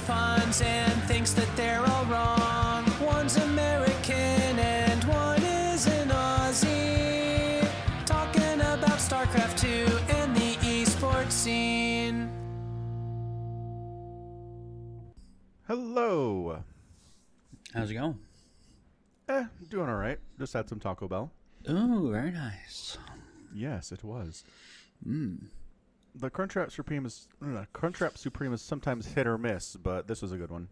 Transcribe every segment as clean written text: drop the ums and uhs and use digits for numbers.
puns and thinks that they're all wrong. One's American and one is an Aussie. Talking about StarCraft 2 and the esports scene. Hello. How's it going? Doing all right. Just had some Taco Bell. Oh, very nice. Yes, it was. The Crunchwrap Supreme is sometimes hit or miss, but this was a good one.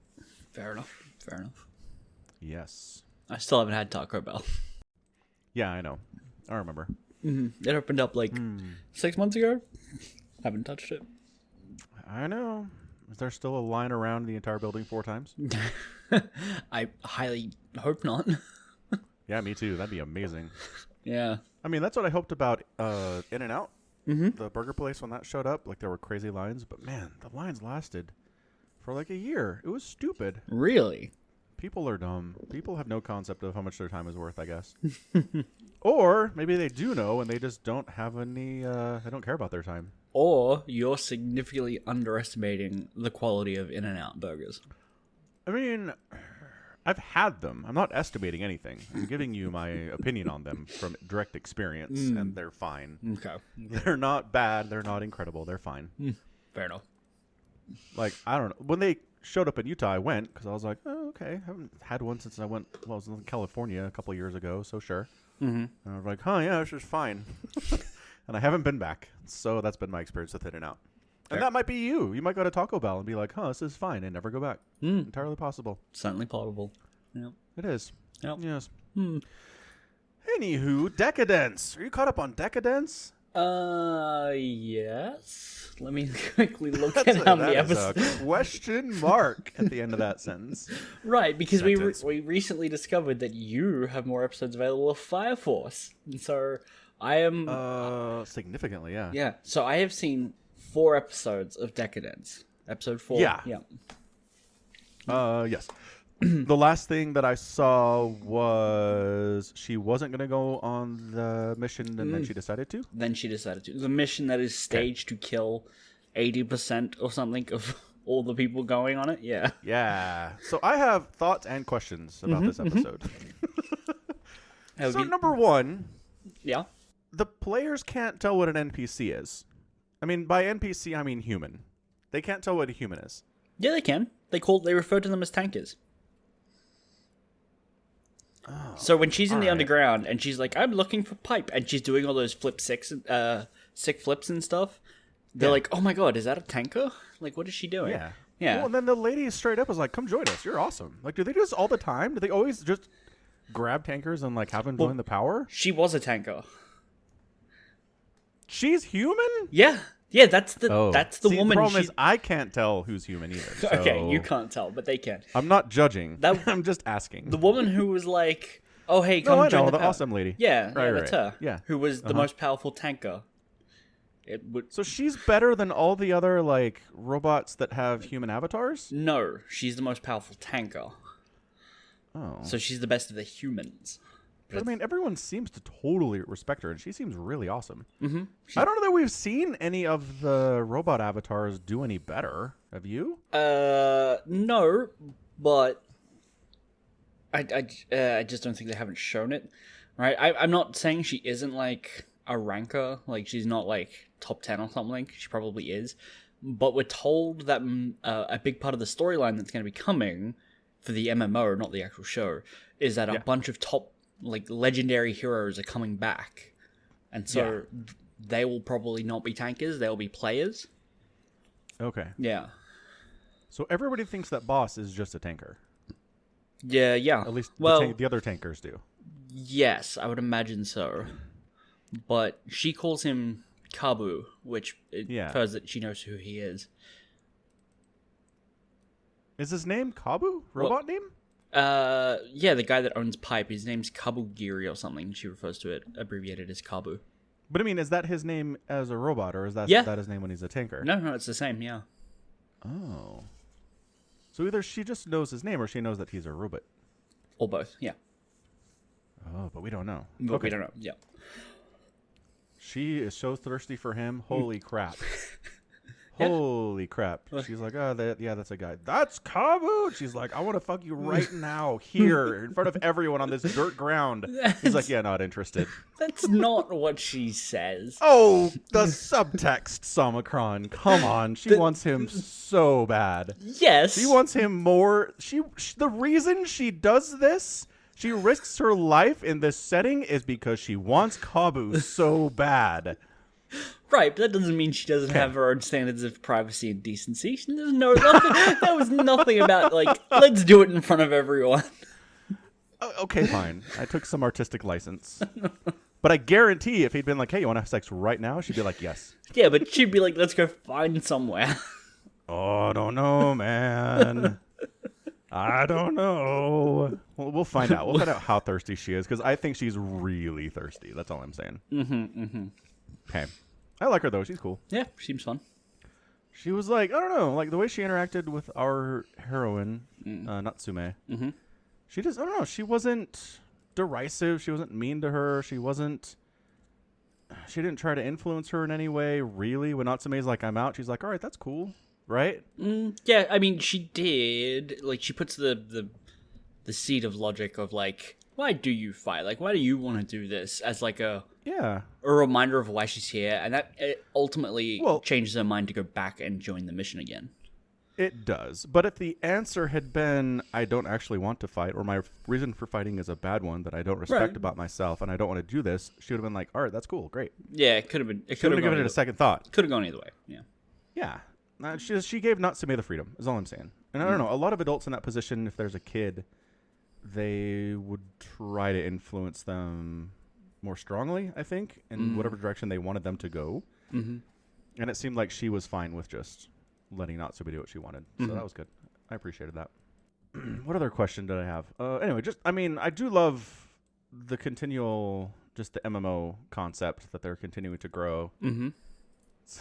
Fair enough. Fair enough. Yes. I still haven't had Taco Bell. Yeah, I know. I remember. It opened up like 6 months ago. Haven't touched it. I know. Is there still a line around the entire building 4 times? I highly hope not. Yeah, me too. That'd be amazing. Yeah. I mean, that's what I hoped about In-N-Out. The burger place, when that showed up, like there were crazy lines. But man, the lines lasted for like a year. It was stupid. Really? People are dumb. People have no concept of how much their time is worth, I guess. Or maybe they do know and they just don't have any, they don't care about their time. Or you're significantly underestimating the quality of In-N-Out burgers. I mean, I've had them. I'm not estimating anything. I'm giving you my opinion on them from direct experience, and they're fine. Okay. They're not bad. They're not incredible. They're fine. Fair enough. Like, I don't know. When they showed up in Utah, I went because I was like, oh, okay. I haven't had one since I was in California a couple of years ago, so sure. And I was like, yeah, this is fine. And I haven't been back. So that's been my experience with In-N-Out. And that might be you. You might go to Taco Bell and be like, this is fine, and never go back. Entirely possible. Certainly possible. Yep. It is. Yep. Yes. Anywho, Deca-Dence. Are you caught up on Deca-Dence? Yes. Let me quickly look at how many episodes. That is a question mark at the end of that sentence. Right, because we recently discovered that you have more episodes available of Fire Force. And so I am... significantly, yeah. Yeah, so I have seen 4 episodes of Deca-Dence. Episode 4. Yeah. Yes. The last thing that I saw was she wasn't going to go on the mission, and then she decided to? Then she decided to. The mission that is staged to kill 80% or something of all the people going on it, yeah. Yeah. So I have thoughts and questions about this episode. So number 1... Yeah? The players can't tell what an NPC is. I mean, by NPC, I mean human. They can't tell what a human is. Yeah, they can. They refer to them as tankers. Oh, so when she's in the underground and she's like, I'm looking for pipe, and she's doing all those sick flips and stuff, they're like, oh my god, is that a tanker? Like, what is she doing? Yeah. Yeah. Well, and then the lady straight up was like, come join us. You're awesome. Like, do they do this all the time? Do they always just grab tankers and like have them join the power? She was a tanker. She's human? Yeah. Yeah, that's the woman. The problem is I can't tell who's human either. So okay, you can't tell, but they can. I'm not judging. I'm just asking. The woman who was like, "Oh, hey, come join the awesome lady." Yeah, right, that's her. Yeah, who was the most powerful tanker. So she's better than all the other like robots that have human avatars? No, she's the most powerful tanker. Oh, so she's the best of the humans. I mean, everyone seems to totally respect her, and she seems really awesome. I don't know that we've seen any of the robot avatars do any better. Have you? No, but I just don't think they haven't shown it. Right? I'm not saying she isn't like a ranker, like she's not like top 10 or something. She probably is, but we're told that a big part of the storyline that's going to be coming for the MMO, not the actual show, is that a bunch of top like legendary heroes are coming back, and so they will probably not be tankers, they'll be players. Okay. Yeah. So everybody thinks that boss is just a tanker. Yeah. At least the other tankers do. Yes, I would imagine so. But she calls him Kabu, which infers that she knows who he is. Is his name Kabu? Robot name? Yeah, the guy that owns Pipe, his name's Kabugiri or something. She refers to it abbreviated as Kabu. But I mean, is that his name as a robot, or is that his name when he's a tanker? No, it's the same, yeah. Oh. So either she just knows his name, or she knows that he's a robot. Or both, yeah. Oh, but we don't know. But we don't know, yeah. She is so thirsty for him. Holy crap. Yeah. Holy crap. She's like, oh, that's a guy. That's Kabu. She's like, I want to fuck you right now, here, in front of everyone on this dirt ground. He's like, yeah, not interested. That's not what she says. Oh, the subtext, Somicron. Come on. She wants him so bad. Yes. She wants him more. The reason she does this, she risks her life in this setting, is because she wants Kabu so bad. Right, but that doesn't mean she doesn't have her own standards of privacy and decency. There's nothing. There was nothing about, like, let's do it in front of everyone. Okay, fine. I took some artistic license. But I guarantee if he'd been like, hey, you want to have sex right now? She'd be like, yes. Yeah, but she'd be like, let's go find somewhere. Oh, I don't know, man. I don't know. Well, we'll find out. We'll find out how thirsty she is, because I think she's really thirsty. That's all I'm saying. Okay. I like her, though. She's cool. Yeah, seems fun. She was like, I don't know, like the way she interacted with our heroine, Natsume. She just, I don't know, she wasn't derisive. She wasn't mean to her. She didn't try to influence her in any way, really. When Natsume's like, I'm out, she's like, all right, that's cool. Right? Yeah, I mean, she did. Like, she puts the seed of logic of, like, why do you fight? Like, why do you want to do this? As, like, a reminder of why she's here. And that ultimately changes her mind to go back and join the mission again. It does. But if the answer had been, I don't actually want to fight, or my reason for fighting is a bad one that I don't respect about myself, and I don't want to do this, she would have been like, all right, that's cool, great. Yeah, it could have been. It could have given it a second thought. Could have gone either way, yeah. Yeah. She gave Natsume the freedom, is all I'm saying. And I don't know, a lot of adults in that position, if there's a kid, they would try to influence them more strongly, I think, in whatever direction they wanted them to go. And it seemed like she was fine with just letting Natsume do what she wanted. So that was good. I appreciated that. What other question did I have? Anyway, I do love the continual, just the MMO concept that they're continuing to grow. It's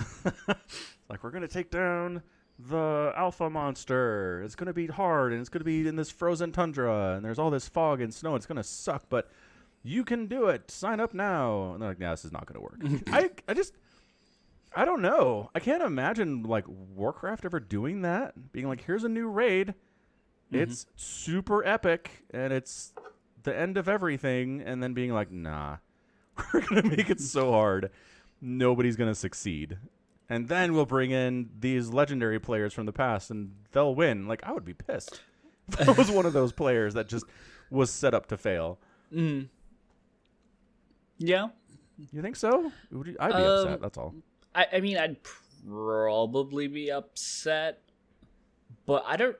like, we're going to take down the alpha monster. It's going to be hard, and it's going to be in this frozen tundra, and there's all this fog and snow. It's going to suck, but you can do it. Sign up now. And they're like, nah, this is not going to work. I don't know. I can't imagine, like, Warcraft ever doing that. Being like, here's a new raid. It's super epic, and it's the end of everything. And then being like, nah, we're going to make it so hard. Nobody's going to succeed. And then we'll bring in these legendary players from the past, and they'll win. Like, I would be pissed if I was one of those players that just was set up to fail. Yeah. You think so? I'd be upset, that's all. I mean, I'd probably be upset, but I don't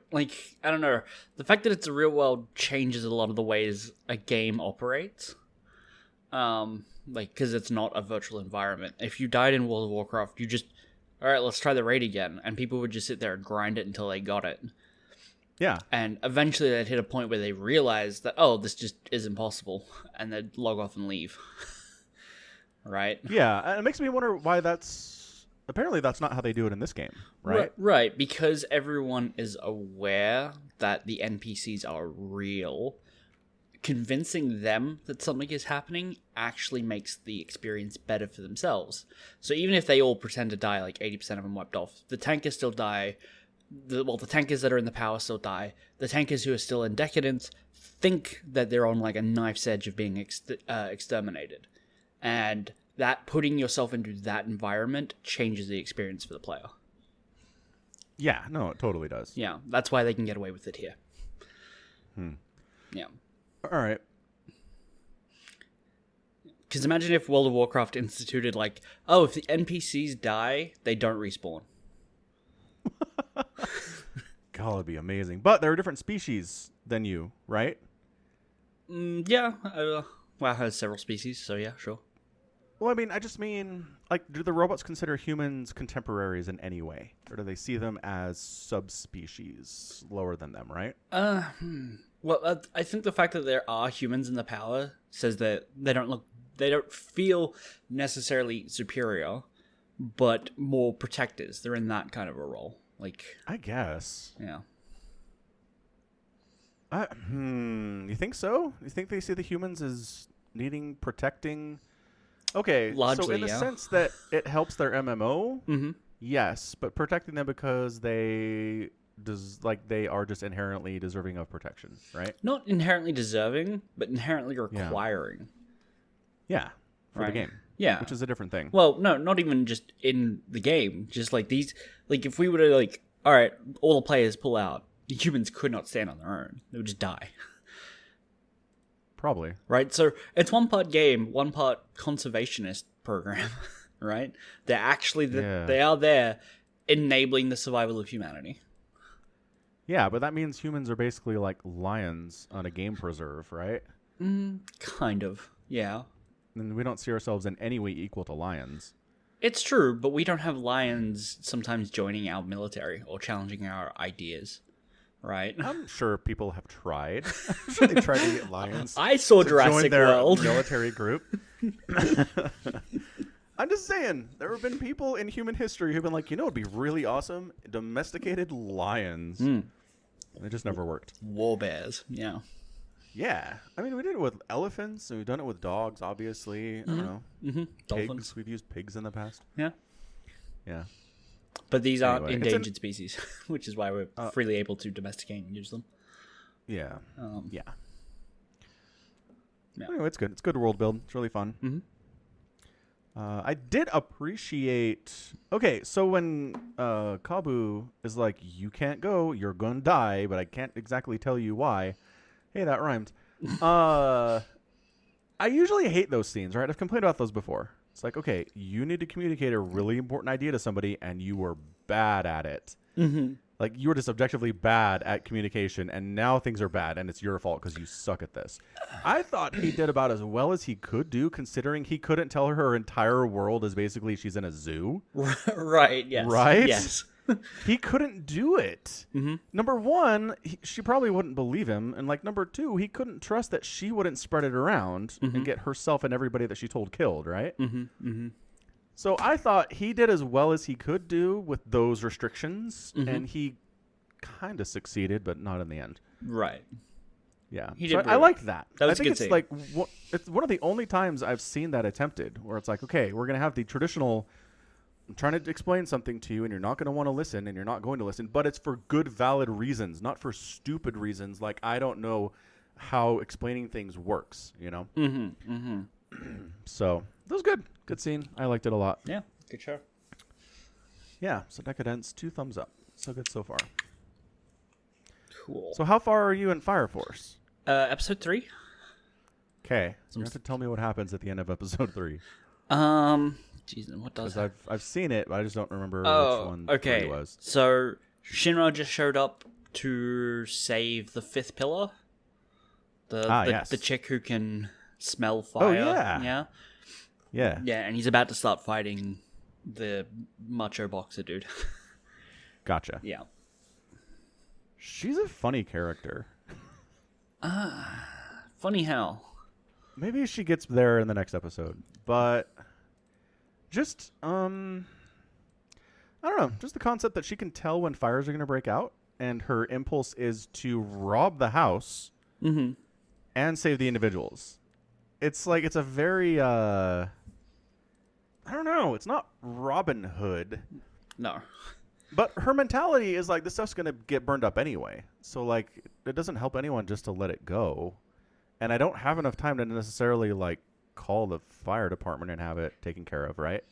know. The fact that it's a real world changes a lot of the ways a game operates. Because it's not a virtual environment. If you died in World of Warcraft, you just, all right, let's try the raid again. And people would just sit there and grind it until they got it. Yeah. And eventually they'd hit a point where they realize that, oh, this just is impossible. And they'd log off and leave. Right? Yeah, and it makes me wonder why apparently that's not how they do it in this game, right? Right, because everyone is aware that the NPCs are real. Convincing them that something is happening actually makes the experience better for themselves. So even if they all pretend to die, like 80% of them wiped off, the tankers still die. The tankers that are in the power still die. The tankers who are still in Deca-Dence think that they're on like a knife's edge of being exterminated. And that putting yourself into that environment changes the experience for the player. Yeah, no, it totally does. Yeah, that's why they can get away with it here. Yeah. All right. Because imagine if World of Warcraft instituted like, oh, if the NPCs die, they don't respawn. God, that'd be amazing. But they're a different species than you, right? Yeah. WoW has several species, so yeah, sure. Well, I mean, like, do the robots consider humans contemporaries in any way? Or do they see them as subspecies lower than them, right? Well, I think the fact that there are humans in the power says that they don't feel necessarily superior, but more protectors. They're in that kind of a role. Like, I guess. Yeah. You think so? You think they see the humans as needing protecting? Okay, largely, so in the sense that it helps their MMO, Yes, but protecting them because they are just inherently deserving of protection, right? Not inherently deserving, but inherently requiring. Yeah, for the Right. game. Yeah. Which is a different thing. Well, no, not even just in the game. Just like these, like if we were to like, all right, all the players pull out, the humans could not stand on their own. They would just die. Probably. Right? So it's one part game, one part conservationist program, right? They're actually, they are there enabling the survival of humanity. Yeah, but that means humans are basically like lions on a game preserve, right? Kind of, yeah. And we don't see ourselves in any way equal to lions. It's true, but we don't have lions sometimes joining our military or challenging our ideas, right? I'm sure people have tried. I'm sure they tried to get lions. I saw to Jurassic join their World. military group. I'm just saying, there have been people in human history who've been like, you know, it'd be really awesome, domesticated lions. And it just never worked. War bears, yeah. Yeah, I mean, we did it with elephants, and we've done it with dogs. Obviously, I don't know. Dolphins. Pigs. We've used pigs in the past. Yeah. Yeah. But these aren't Anyway, endangered species, which is why we're freely able to domesticate and use them. Yeah. Yeah. Anyway, it's good. It's good world build. It's really fun. I did appreciate. Okay, so when Kabu is like, "You can't go. You're gonna die," but I can't exactly tell you why. Hey, that rhymed. I usually hate those scenes, right? I've complained about those before. It's like, okay, you need to communicate a really important idea to somebody, and you were bad at it. Like, you were just objectively bad at communication, and now things are bad, and it's your fault because you suck at this. I thought he did about as well as he could do, considering he couldn't tell her entire world is basically she's in a zoo. Right, yes. Right? Yes. He couldn't do it. Number one, she probably wouldn't believe him. And like number two, he couldn't trust that she wouldn't spread it around and get herself and everybody that she told killed, right? So I thought he did as well as he could do with those restrictions. And he kind of succeeded, but not in the end. Right. Yeah. He So did I really liked that. That was I think a good it's scene. like it's one of the only times I've seen that attempted where it's like, okay, we're going to have the traditional, I'm trying to explain something to you and you're not going to want to listen and you're not going to listen, but it's for good, valid reasons, not for stupid reasons. Like, I don't know how explaining things works, you know? So that was good. Good scene. I liked it a lot. Yeah, good show. Yeah. So Deca-Dence, 2 thumbs up. So good so far. Cool. So how far are you in Fire Force? Episode 3? Okay. So you have to tell me what happens at the end of episode 3. Jeez, what does Because I've seen it, but I just don't remember which one okay. 3 was. So Shinra just showed up to save the 5th pillar. Yes. The chick who can smell fire. Oh, yeah. Yeah. Yeah. Yeah, and he's about to start fighting the macho boxer dude. Gotcha. Yeah. She's a funny character. Funny how. Maybe she gets there in the next episode. But just, I don't know. Just the concept that she can tell when fires are going to break out. And her impulse is to rob the house and save the individuals. It's like, it's a very, I don't know. It's not Robin Hood. No. But her mentality is like, this stuff's going to get burned up anyway. So, like, it doesn't help anyone just to let it go. And I don't have enough time to necessarily, like, call the fire department and have it taken care of, right?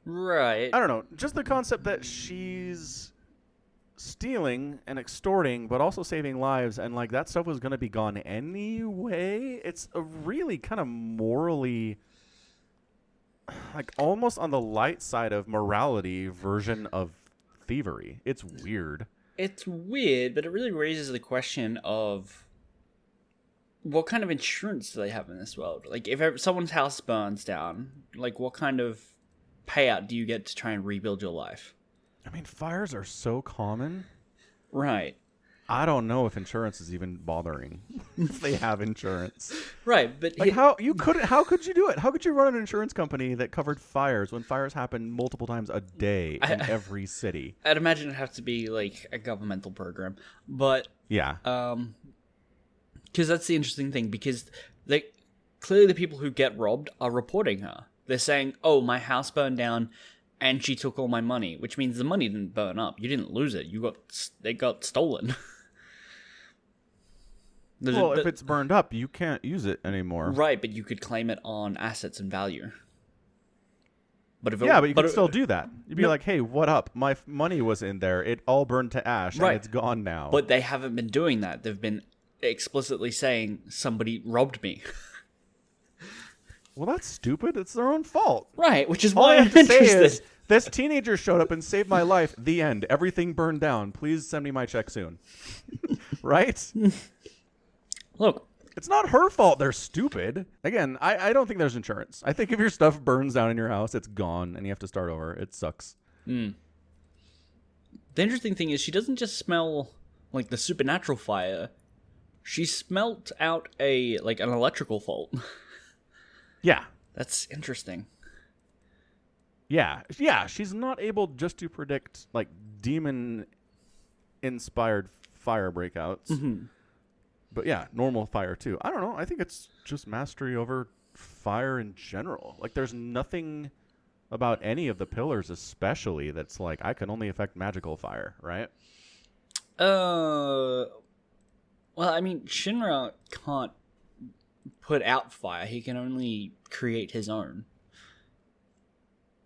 Right. I don't know. Just the concept that she's stealing and extorting, but also saving lives, and, like, that stuff was going to be gone anyway. It's a really kind of morally, like, almost on the light side of morality version of thievery. It's weird. It's weird, but it really raises the question of what kind of insurance do they have in this world? Like, if someone's house burns down, like, what kind of payout do you get to try and rebuild your life? I mean, fires are so common. Right. I don't know if insurance is even bothering if they have insurance. Right, but Like, how could you do it? How could you run an insurance company that covered fires when fires happen multiple times a day in every city? I'd imagine it'd have to be like a governmental program, but Yeah. because that's the interesting thing, because clearly the people who get robbed are reporting her. They're saying, "Oh, my house burned down, and she took all my money, which means the money didn't burn up. You didn't lose it. It got stolen. Well, if it's burned up, you can't use it anymore. Right, but you could claim it on assets and value. But if but you can still do that. You'd be like, hey, what up? My money was in there. It all burned to ash, and it's gone now. But they haven't been doing that. They've been explicitly saying somebody robbed me. Well, that's stupid. It's their own fault. Right, which is All why I I'm have to say interested. is, this teenager showed up and saved my life. The end. Everything burned down. Please send me my check soon. Right? Look, it's not her fault they're stupid. Again, I don't think there's insurance. I think if your stuff burns down in your house, it's gone and you have to start over. It sucks. The interesting thing is she doesn't just smell like the supernatural fire. She smelt out an electrical fault. Yeah. That's interesting. Yeah, she's not able just to predict like demon-inspired fire breakouts. Mm-hmm. But yeah, normal fire too. I don't know. I think it's just mastery over fire in general. Like there's nothing about any of the pillars especially that's like I can only affect magical fire, right? Well, I mean, Shinra can't put out fire. He can only create his own.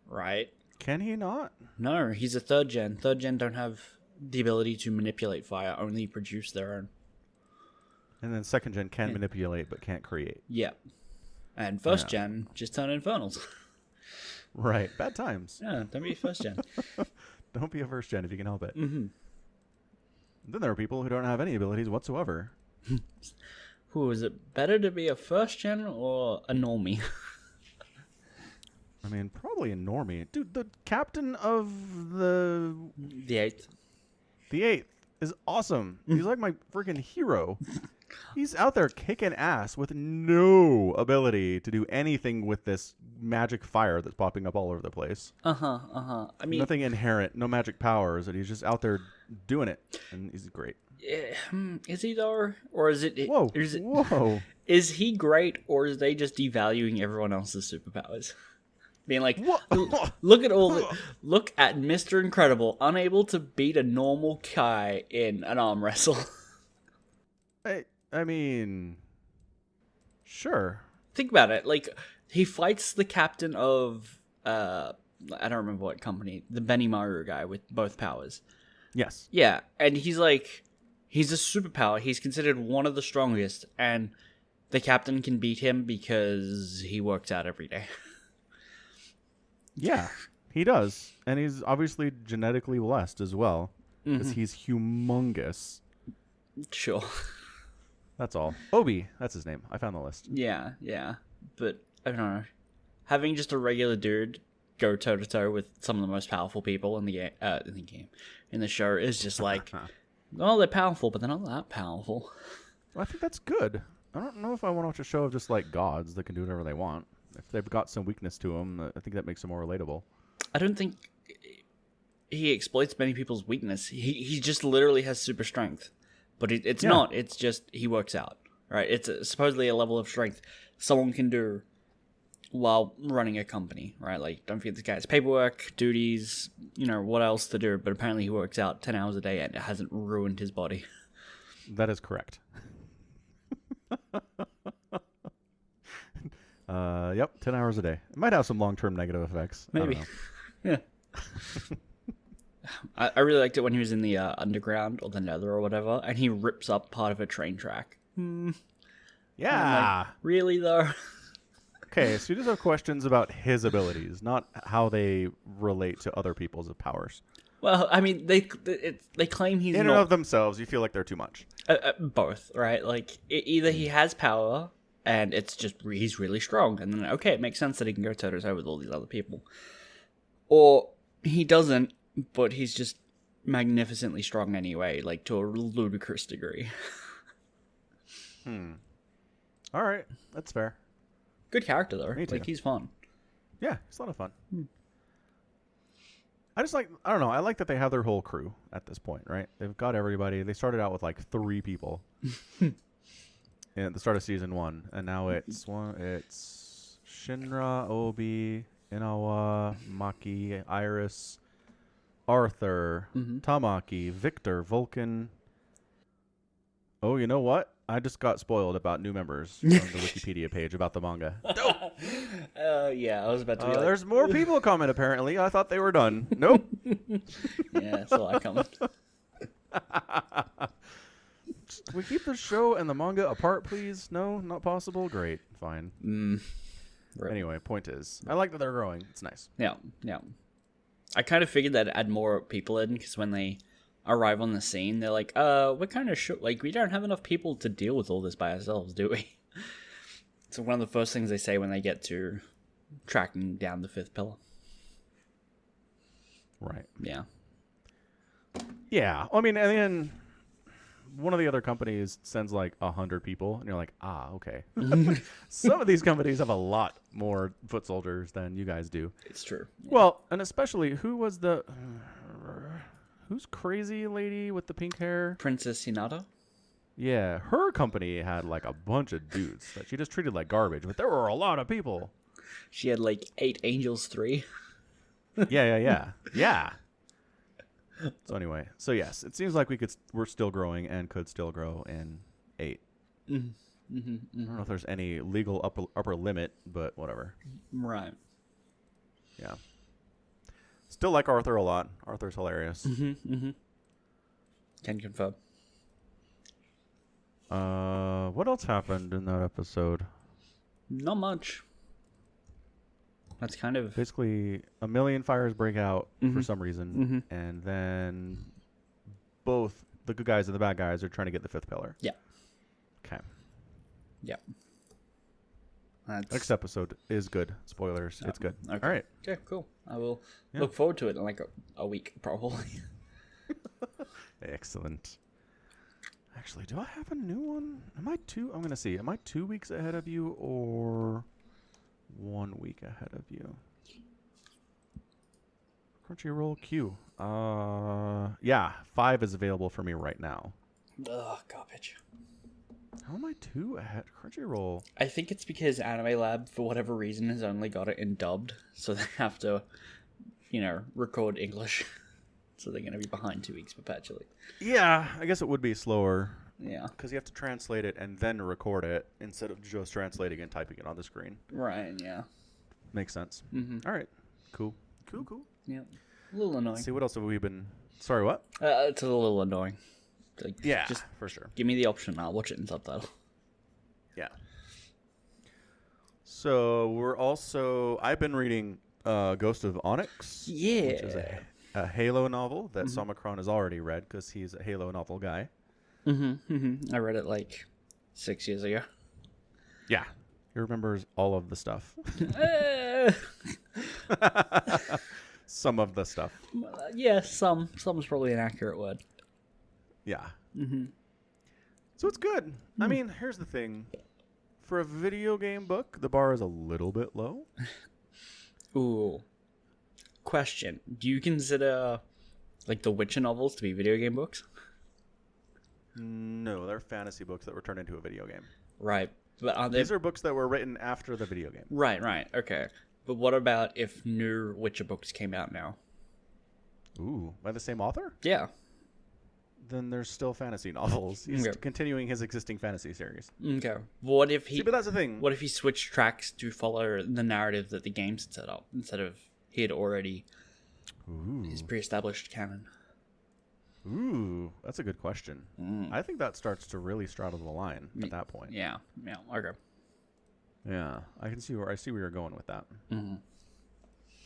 Right? Can he not? No, he's a third gen. Third gen don't have the ability to manipulate fire, only produce their own. And then second gen can manipulate but can't create. Yep. And first gen just turn infernals. Right. Bad times. Yeah, don't be first gen. Don't be a first gen if you can help it. Mm-hmm. Then there are people who don't have any abilities whatsoever. Who is it better to be a first gen or a normie? I mean, probably a normie. Dude, the captain of the 8th. The 8th is awesome. He's like my freaking hero. He's out there kicking ass with no ability to do anything with this magic fire that's popping up all over the place. I mean, nothing inherent, no magic powers, and he's just out there doing it, and he's great. Is he though, or is it? Whoa! Whoa! Is he great, or is they just devaluing everyone else's superpowers? Being like, look at Mr. Incredible, unable to beat a normal guy in an arm wrestle. I mean, sure. Think about it. Like, he fights the captain of, I don't remember what company, the Benimaru guy with both powers. Yes. Yeah, and he's like, he's a superpower. He's considered one of the strongest, and the captain can beat him because he works out every day. Yeah, he does. And he's obviously genetically blessed as well, because he's humongous. Sure. That's all. Obi, that's his name. I found the list. Yeah. But, I don't know. Having just a regular dude go toe-to-toe with some of the most powerful people in the show is just like, well, they're powerful, but they're not that powerful. Well, I think that's good. I don't know if I want to watch a show of just like gods that can do whatever they want. If they've got some weakness to them, I think that makes them more relatable. I don't think he exploits many people's weakness. He just literally has super strength. But it's not. It's just he works out. Right? It's supposedly a level of strength someone can do while running a company. Right? Like, don't forget this guy's paperwork, duties, what else to do. But apparently he works out 10 hours a day and it hasn't ruined his body. That is correct. Yep, 10 hours a day. It might have some long-term negative effects. Maybe. Yeah. I really liked it when he was in the underground or the nether or whatever, and he rips up part of a train track. Yeah. Like, really, though? Okay, so you just have questions about his abilities, not how they relate to other people's powers. Well, I mean, they claim he's in and of themselves, you feel like they're too much. Both, right? Like, either he has power, and it's just he's really strong, and then, okay, it makes sense that he can go toe-to-toe with all these other people. Or he doesn't, but he's just magnificently strong anyway, like, to a ludicrous degree. All right, that's fair. Good character, though. Me too. Like, he's fun. Yeah, it's a lot of fun. I don't know, I like that they have their whole crew at this point, right? They've got everybody. They started out with, like, 3 people. At the start of season 1, and now it's Shinra, Obi, Inawa, Maki, Iris, Arthur, Tamaki, Victor, Vulcan. Oh, you know what? I just got spoiled about new members on the Wikipedia page about the manga. Yeah, I was about to be like, There's more people coming, apparently. I thought they were done. Nope. yeah, that's a lot coming. Can we keep the show and the manga apart, please? No, not possible? Great. Fine. Right. Anyway, point is, I like that they're growing. It's nice. Yeah. I kind of figured that add more people in because when they arrive on the scene, they're like, we're kind of we don't have enough people to deal with all this by ourselves, do we? So one of the first things they say when they get to tracking down the fifth pillar. Right. Yeah. Yeah. I mean, and then one of the other companies sends like 100 people, and you're like, okay. Some of these companies have a lot more foot soldiers than you guys do. It's true. Yeah. Well, and especially, who's crazy lady with the pink hair? Princess Hinata? Yeah, her company had like a bunch of dudes that she just treated like garbage, but there were a lot of people. She had like 8 Angels 3. Yeah. So anyway, so yes, it seems like we're still growing and could still grow in 8. I don't know if there's any legal upper limit, but whatever. Right. Yeah. Still like Arthur a lot. Arthur's hilarious. Can confirm. What else happened in that episode? Not much. That's kind of... Basically, a million fires break out for some reason, and then both the good guys and the bad guys are trying to get the fifth pillar. Yeah. Okay. Yeah. Next episode is good. Spoilers. It's good. Okay. All right. Okay, cool. I will look forward to it in like a week, probably. Excellent. Actually, do I have a new one? I'm going to see. Am I 2 weeks ahead of you or 1 week ahead of you? Crunchyroll Q. Yeah, 5 is available for me right now. Ugh, garbage. How am I 2 ahead? Crunchyroll. I think it's because Anime Lab, for whatever reason, has only got it in dubbed, so they have to, record English. So they're going to be behind 2 weeks perpetually. Yeah, I guess it would be slower. Yeah. Because you have to translate it and then record it instead of just translating and typing it on the screen. Right, yeah. Makes sense. All right. Cool. Yeah. A little annoying. Let's see, what else have we been... Sorry, what? It's a little annoying. Like, Yeah, just for sure. give me the option. I'll watch it in subtitle. Yeah. So I've been reading Ghost of Onyx. Yeah. Which is a Halo novel that Somicron has already read because he's a Halo novel guy. I read it like 6 years ago. Yeah. He remembers all of the stuff. Some of the stuff. Yeah, some's probably an accurate word. Yeah. So it's good. I mean, here's the thing. For a video game book, the bar is a little bit low. Ooh. Question. Do you consider like the Witcher novels to be video game books? No, they're fantasy books that were turned into a video game. Right. But are they... These are books that were written after the video game. Right. Okay. But what about if new Witcher books came out now? Ooh, by the same author? Yeah. Then there's still fantasy novels. He's continuing his existing fantasy series. Okay. What if he... See, but that's the thing. What if he switched tracks to follow the narrative that the games had set up instead of he had already his pre-established canon? Ooh, that's a good question. I think that starts to really straddle the line at that point. Yeah. Okay. Yeah, I see where you're going with that.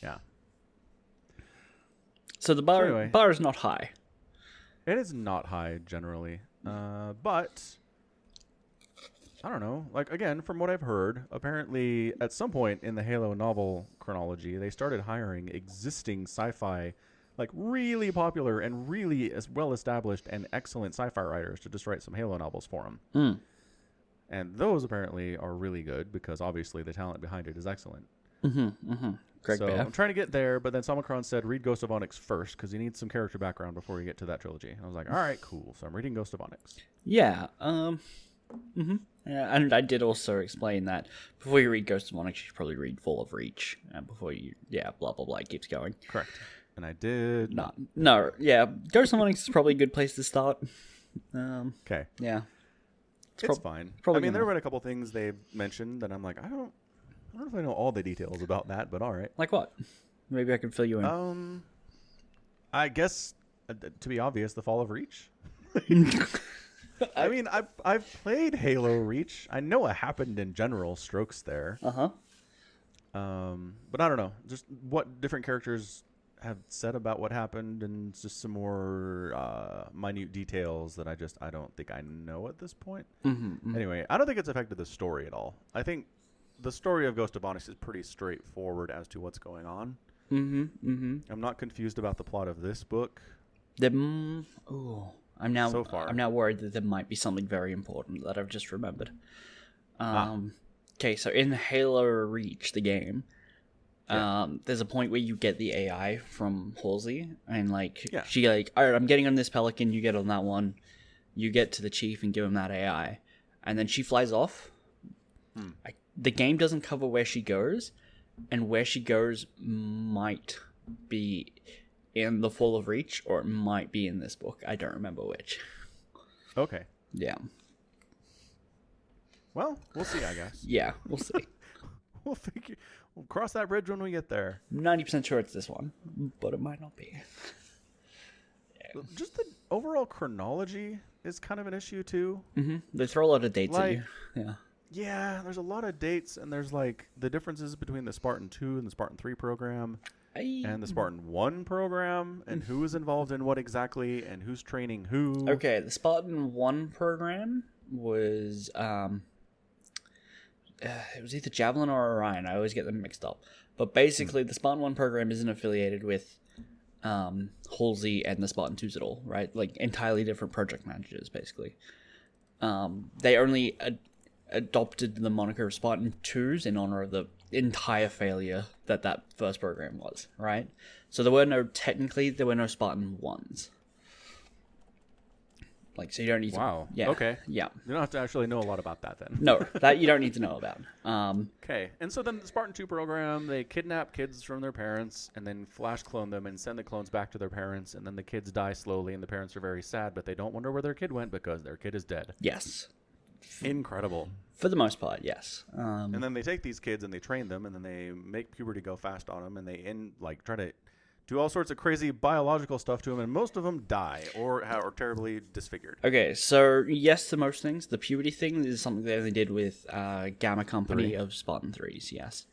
Yeah. So the bar is not high. It is not high generally, but I don't know. Like, again, from what I've heard, apparently at some point in the Halo novel chronology, they started hiring existing sci-fi, like really popular and really as well established and excellent sci-fi writers to just write some Halo novels for them. And those apparently are really good because obviously the talent behind it is excellent. Greg So Bear. I'm trying to get there, but then Somicron said read Ghost of Onyx first because you need some character background before you get to that trilogy. And I was like, all right, cool. So I'm reading Ghost of Onyx. Yeah. Yeah, and I did also explain that before you read Ghost of Onyx, you should probably read Fall of Reach. And before you, blah, blah, blah, it keeps going. Correct. And I did. No, Ghost of Onyx is probably a good place to start. Okay. Yeah. It's fine. probably I mean, good there have been a couple things they've mentioned that I'm like, I don't know if I know all the details about that, but all right. Like what? Maybe I can fill you in. I guess, to be obvious, the Fall of Reach. I mean, I've played Halo Reach. I know it happened in general strokes there. Uh-huh. But I don't know. Just what different characters have said about what happened, and just some more minute details that I don't think I know at this point. Anyway, I don't think it's affected the story at all. I think the story of Ghost of Onyx is pretty straightforward as to what's going on. I'm not confused about the plot of this book. I'm now so far. I'm now worried that there might be something very important that I've just remembered. Okay, so in Halo Reach, the game, there's a point where you get the AI from Halsey, and she all right, I'm getting on this Pelican, you get on that one, you get to the chief and give him that AI, and then she flies off. The game doesn't cover where she goes, and where she goes might be in the Fall of Reach, or it might be in this book. I don't remember which. Okay. Yeah. Well, we'll see, I guess. Yeah, we'll see. We'll cross that bridge when we get there. I'm 90% sure it's this one, but it might not be. Just the overall chronology is kind of an issue, too. They throw a lot of dates at you. Yeah. Yeah, there's a lot of dates, and there's the differences between the Spartan 2 and the Spartan 3 program. And the Spartan 1 program, and who is involved in what exactly, and who's training who. Okay, the Spartan 1 program was, it was either Javelin or Orion. I always get them mixed up. But basically, the Spartan 1 program isn't affiliated with Halsey and the Spartan 2s at all, right? Entirely different project managers, basically. They only adopted the moniker of Spartan 2s in honor of the entire failure that first program was, right? So there were no Spartan 1s. So you don't need to... Wow. Yeah. Okay. Yeah. You don't have to actually know a lot about that then. No, that you don't need to know about. Okay. And so then the Spartan 2 program, they kidnap kids from their parents and then flash clone them and send the clones back to their parents, and then the kids die slowly and the parents are very sad, but they don't wonder where their kid went because their kid is dead. Yes. Incredible. For the most part, yes. And then they take these kids and they train them, and then they make puberty go fast on them, and they try to do all sorts of crazy biological stuff to them, and most of them die or are terribly disfigured. Okay, so yes to most things. The puberty thing is something they only did with Gamma Company of Spartan 3s, yes.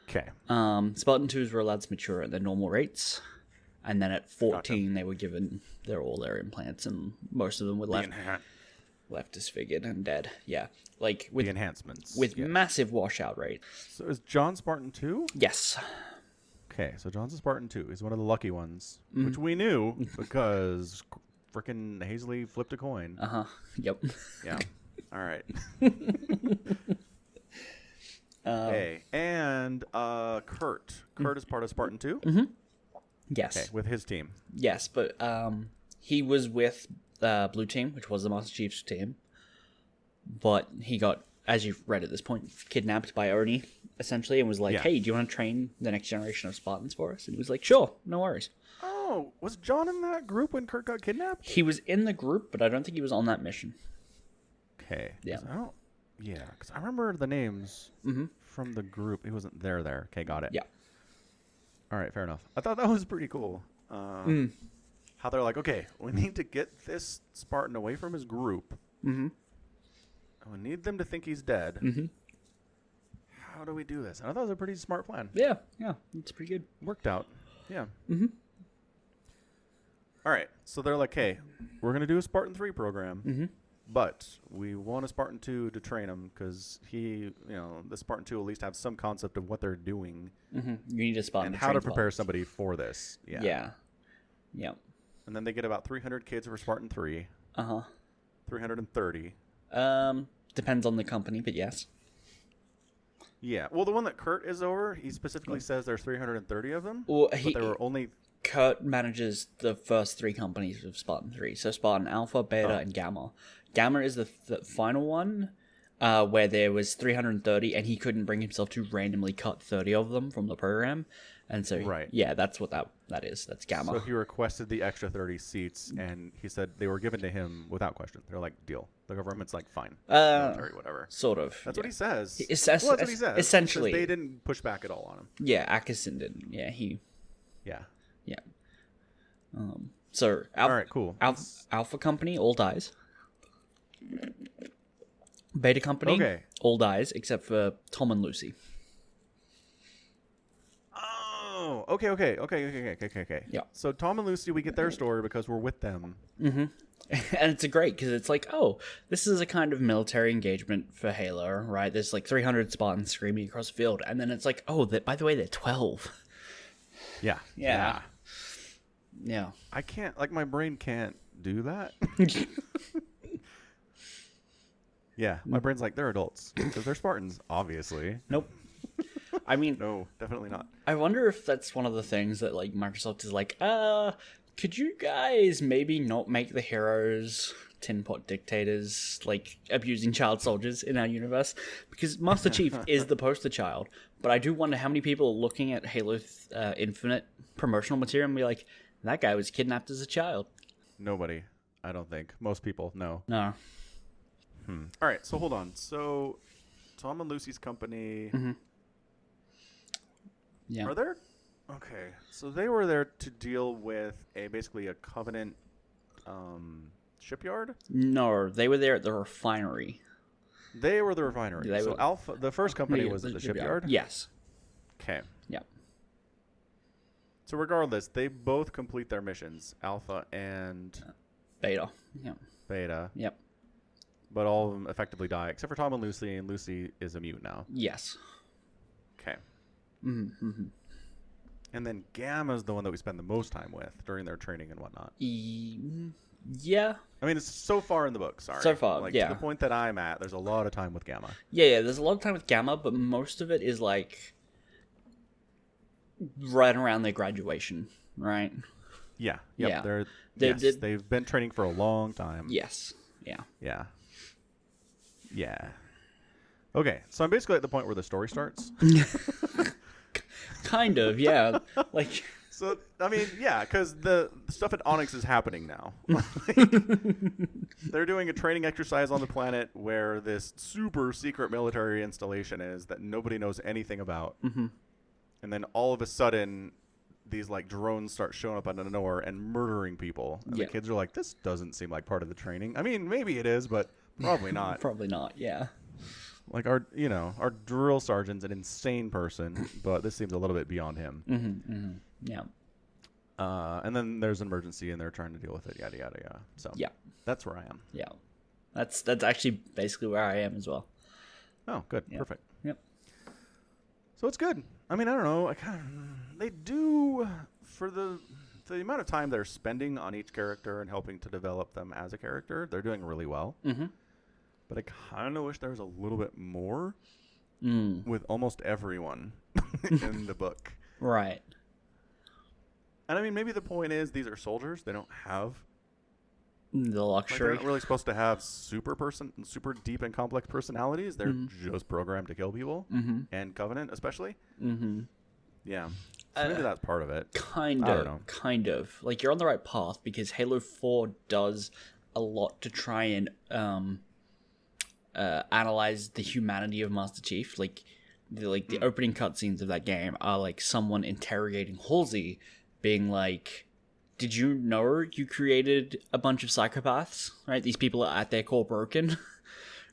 Okay. Spartan 2s were allowed to mature at their normal rates, and then at 14 they were given all their implants, and most of them were left disfigured and dead. Yeah. With the enhancements. With massive washout rate. So is John Spartan 2? Yes. Okay, so John's a Spartan 2. He's one of the lucky ones, which we knew because frickin' Hazley flipped a coin. Uh-huh. Yep. Yeah. All right. Okay, and Kurt. Kurt is part of Spartan 2? Mm-hmm. Yes. Okay, with his team. Yes, but he was with Blue Team, which was the Master Chief's team. But he got, as you've read at this point, kidnapped by Oni, essentially, and was like, hey, do you want to train the next generation of Spartans for us? And he was like, sure, no worries. Oh, was John in that group when Kurt got kidnapped? He was in the group, but I don't think he was on that mission. Okay. Yeah. Because I remember the names from the group. He wasn't there. Okay, got it. Yeah. All right, fair enough. I thought that was pretty cool. How they're like, okay, we need to get this Spartan away from his group. Mm-hmm. We need them to think he's dead. Mm-hmm. How do we do this? And I thought it was a pretty smart plan. Yeah, it's pretty good. Worked out. Yeah. Mm-hmm. All right, so they're like, hey, we're going to do a Spartan 3 program, but we want a Spartan 2 to train him because the Spartan 2 at least have some concept of what they're doing. Mm-hmm. You need a Spartan and how to prepare somebody for this. Yeah. And then they get about 300 kids for Spartan 3. 330. Depends on the company, but yes. Yeah. Well, the one that Kurt is over, he specifically says there's 330 of them. Well, but there were only... Kurt manages the first 3 companies of Spartan 3. So Spartan Alpha, Beta, and Gamma. Gamma is the final one, where there was 330, and he couldn't bring himself to randomly cut 30 of them from the program, and so Right. yeah, that's what that is. That's Gamma. So he requested the extra 30 seats, and he said they were given to him without question. They're like, deal. The government's like, fine. Military, whatever. Sort of. That's what he says. That's Well, that's what he says. Essentially. They didn't push back at all on him. Yeah, Atkinson didn't. Yeah, he. Yeah. Yeah. So All right, cool. Alpha Company all dies. Beta Company Okay. all dies except for Tom and Lucy. Oh, okay. Yeah. So Tom and Lucy, we get their story because we're with them. And it's great because it's like, oh, this is a kind of military engagement for Halo, right? There's like 300 Spartans screaming across the field, and then it's like, oh, by the way, they're 12. Yeah. Yeah. I can't, like, my brain can't do that. Yeah, my brain's like, they're adults. Because they're Spartans, obviously. Nope. I mean, No, definitely not. I wonder if that's one of the things that like Microsoft is like, could you guys maybe not make the heroes tin pot dictators like abusing child soldiers in our universe? Because Master Chief is the poster child, but I do wonder how many people are looking at Halo Infinite promotional material and be like, that guy was kidnapped as a child. Nobody, I don't think. Most people, no. No. All right, so hold on. So Tom and Lucy's company... Yeah. Are there? Okay, so they were there to deal with basically a Covenant shipyard. No, they were there at the refinery. They were the refinery. They So were- Alpha, the first company was at the shipyard. Yes. Okay. Yeah. So regardless, they both complete their missions, Alpha and Beta. Yeah. Beta, Yep. but all of them effectively die except for Tom and Lucy, and Lucy is immune now. Yes. Okay. Mm-hmm. And then Gamma's the one that we spend the most time with during their training and whatnot. Yeah. I mean, it's so far in the book, sorry. So far, like, yeah. To the point that I'm at, there's a lot of time with Gamma. Yeah, there's a lot of time with Gamma, but most of it is like right around their graduation, right? Yeah. Yep. Yeah. They've been training for a long time. Yes. Yeah. Yeah. Yeah. Okay, so I'm basically at the point where the story starts. Kind of, yeah. Like, So, I mean, yeah, because the stuff at Onyx is happening now. They're doing a training exercise on the planet where this super secret military installation is that nobody knows anything about. Mm-hmm. And then all of a sudden, these like drones start showing up out of nowhere and murdering people. And Yeah. the kids are like, this doesn't seem like part of the training. I mean, maybe it is, but probably not. probably not, yeah. Like our drill sergeant's an insane person, but this seems a little bit beyond him. Yeah. And then there's an emergency, and they're trying to deal with it. Yada yada yada. So Yeah. that's where I am. Yeah. That's actually basically where I am as well. Oh, good, Yeah. perfect. Yep. So it's good. I mean, I don't know. They do for the amount of time they're spending on each character and helping to develop them as a character. They're doing really well. Mm-hmm. But I kind of wish there was a little bit more with almost everyone in the book. Right. And I mean, maybe the point is these are soldiers. They don't have The like, they're luxury. not really supposed to have super deep and complex personalities. They're just programmed to kill people, and Covenant especially. Mm-hmm. Yeah, so maybe that's part of it. Kind I don't of. know. Kind of. Like, you're on the right path because Halo 4 does a lot to try and analyze the humanity of Master Chief. Like the opening cutscenes of that game are like someone interrogating Halsey, being like, "Did you know you created a bunch of psychopaths? Right? These people are at their core broken."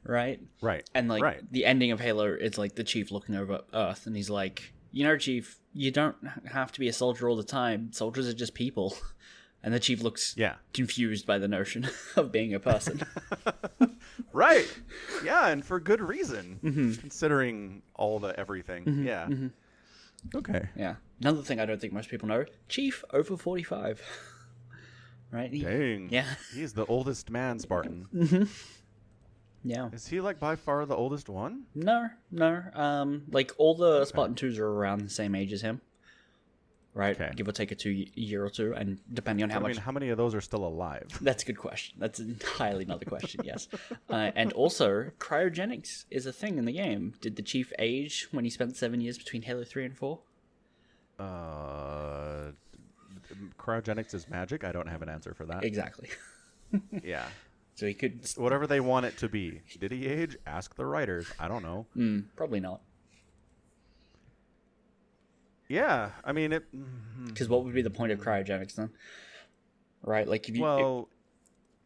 Right? Right. And like right. the ending of Halo is like the Chief looking over Earth, and he's like, "You know, Chief, you don't have to be a soldier all the time. Soldiers are just people." And the Chief looks confused by the notion of being a person. Right. Yeah, and for good reason, considering all the everything. Yeah. Okay. Yeah. Another thing I don't think most people know: Chief over 45. Right? Dang. Yeah. He's the oldest man Spartan. Yeah. Is he like by far the oldest one? No. Like all the Spartan 2s are around the same age as him. right? Okay. Give or take year or two, and depending on how much. how many of those are still alive? That's a good question. That's entirely another question. Yes, and also cryogenics is a thing in the game. Did the chief age when he spent 7 years between Halo 3 and 4? Cryogenics is magic. I don't have an answer for that. Exactly. Yeah. So he could Whatever they want it to be. Did he age? Ask the writers. I don't know. probably not. Yeah. I mean, it. Because what would be the point of cryogenics then? Right? Like if you Well,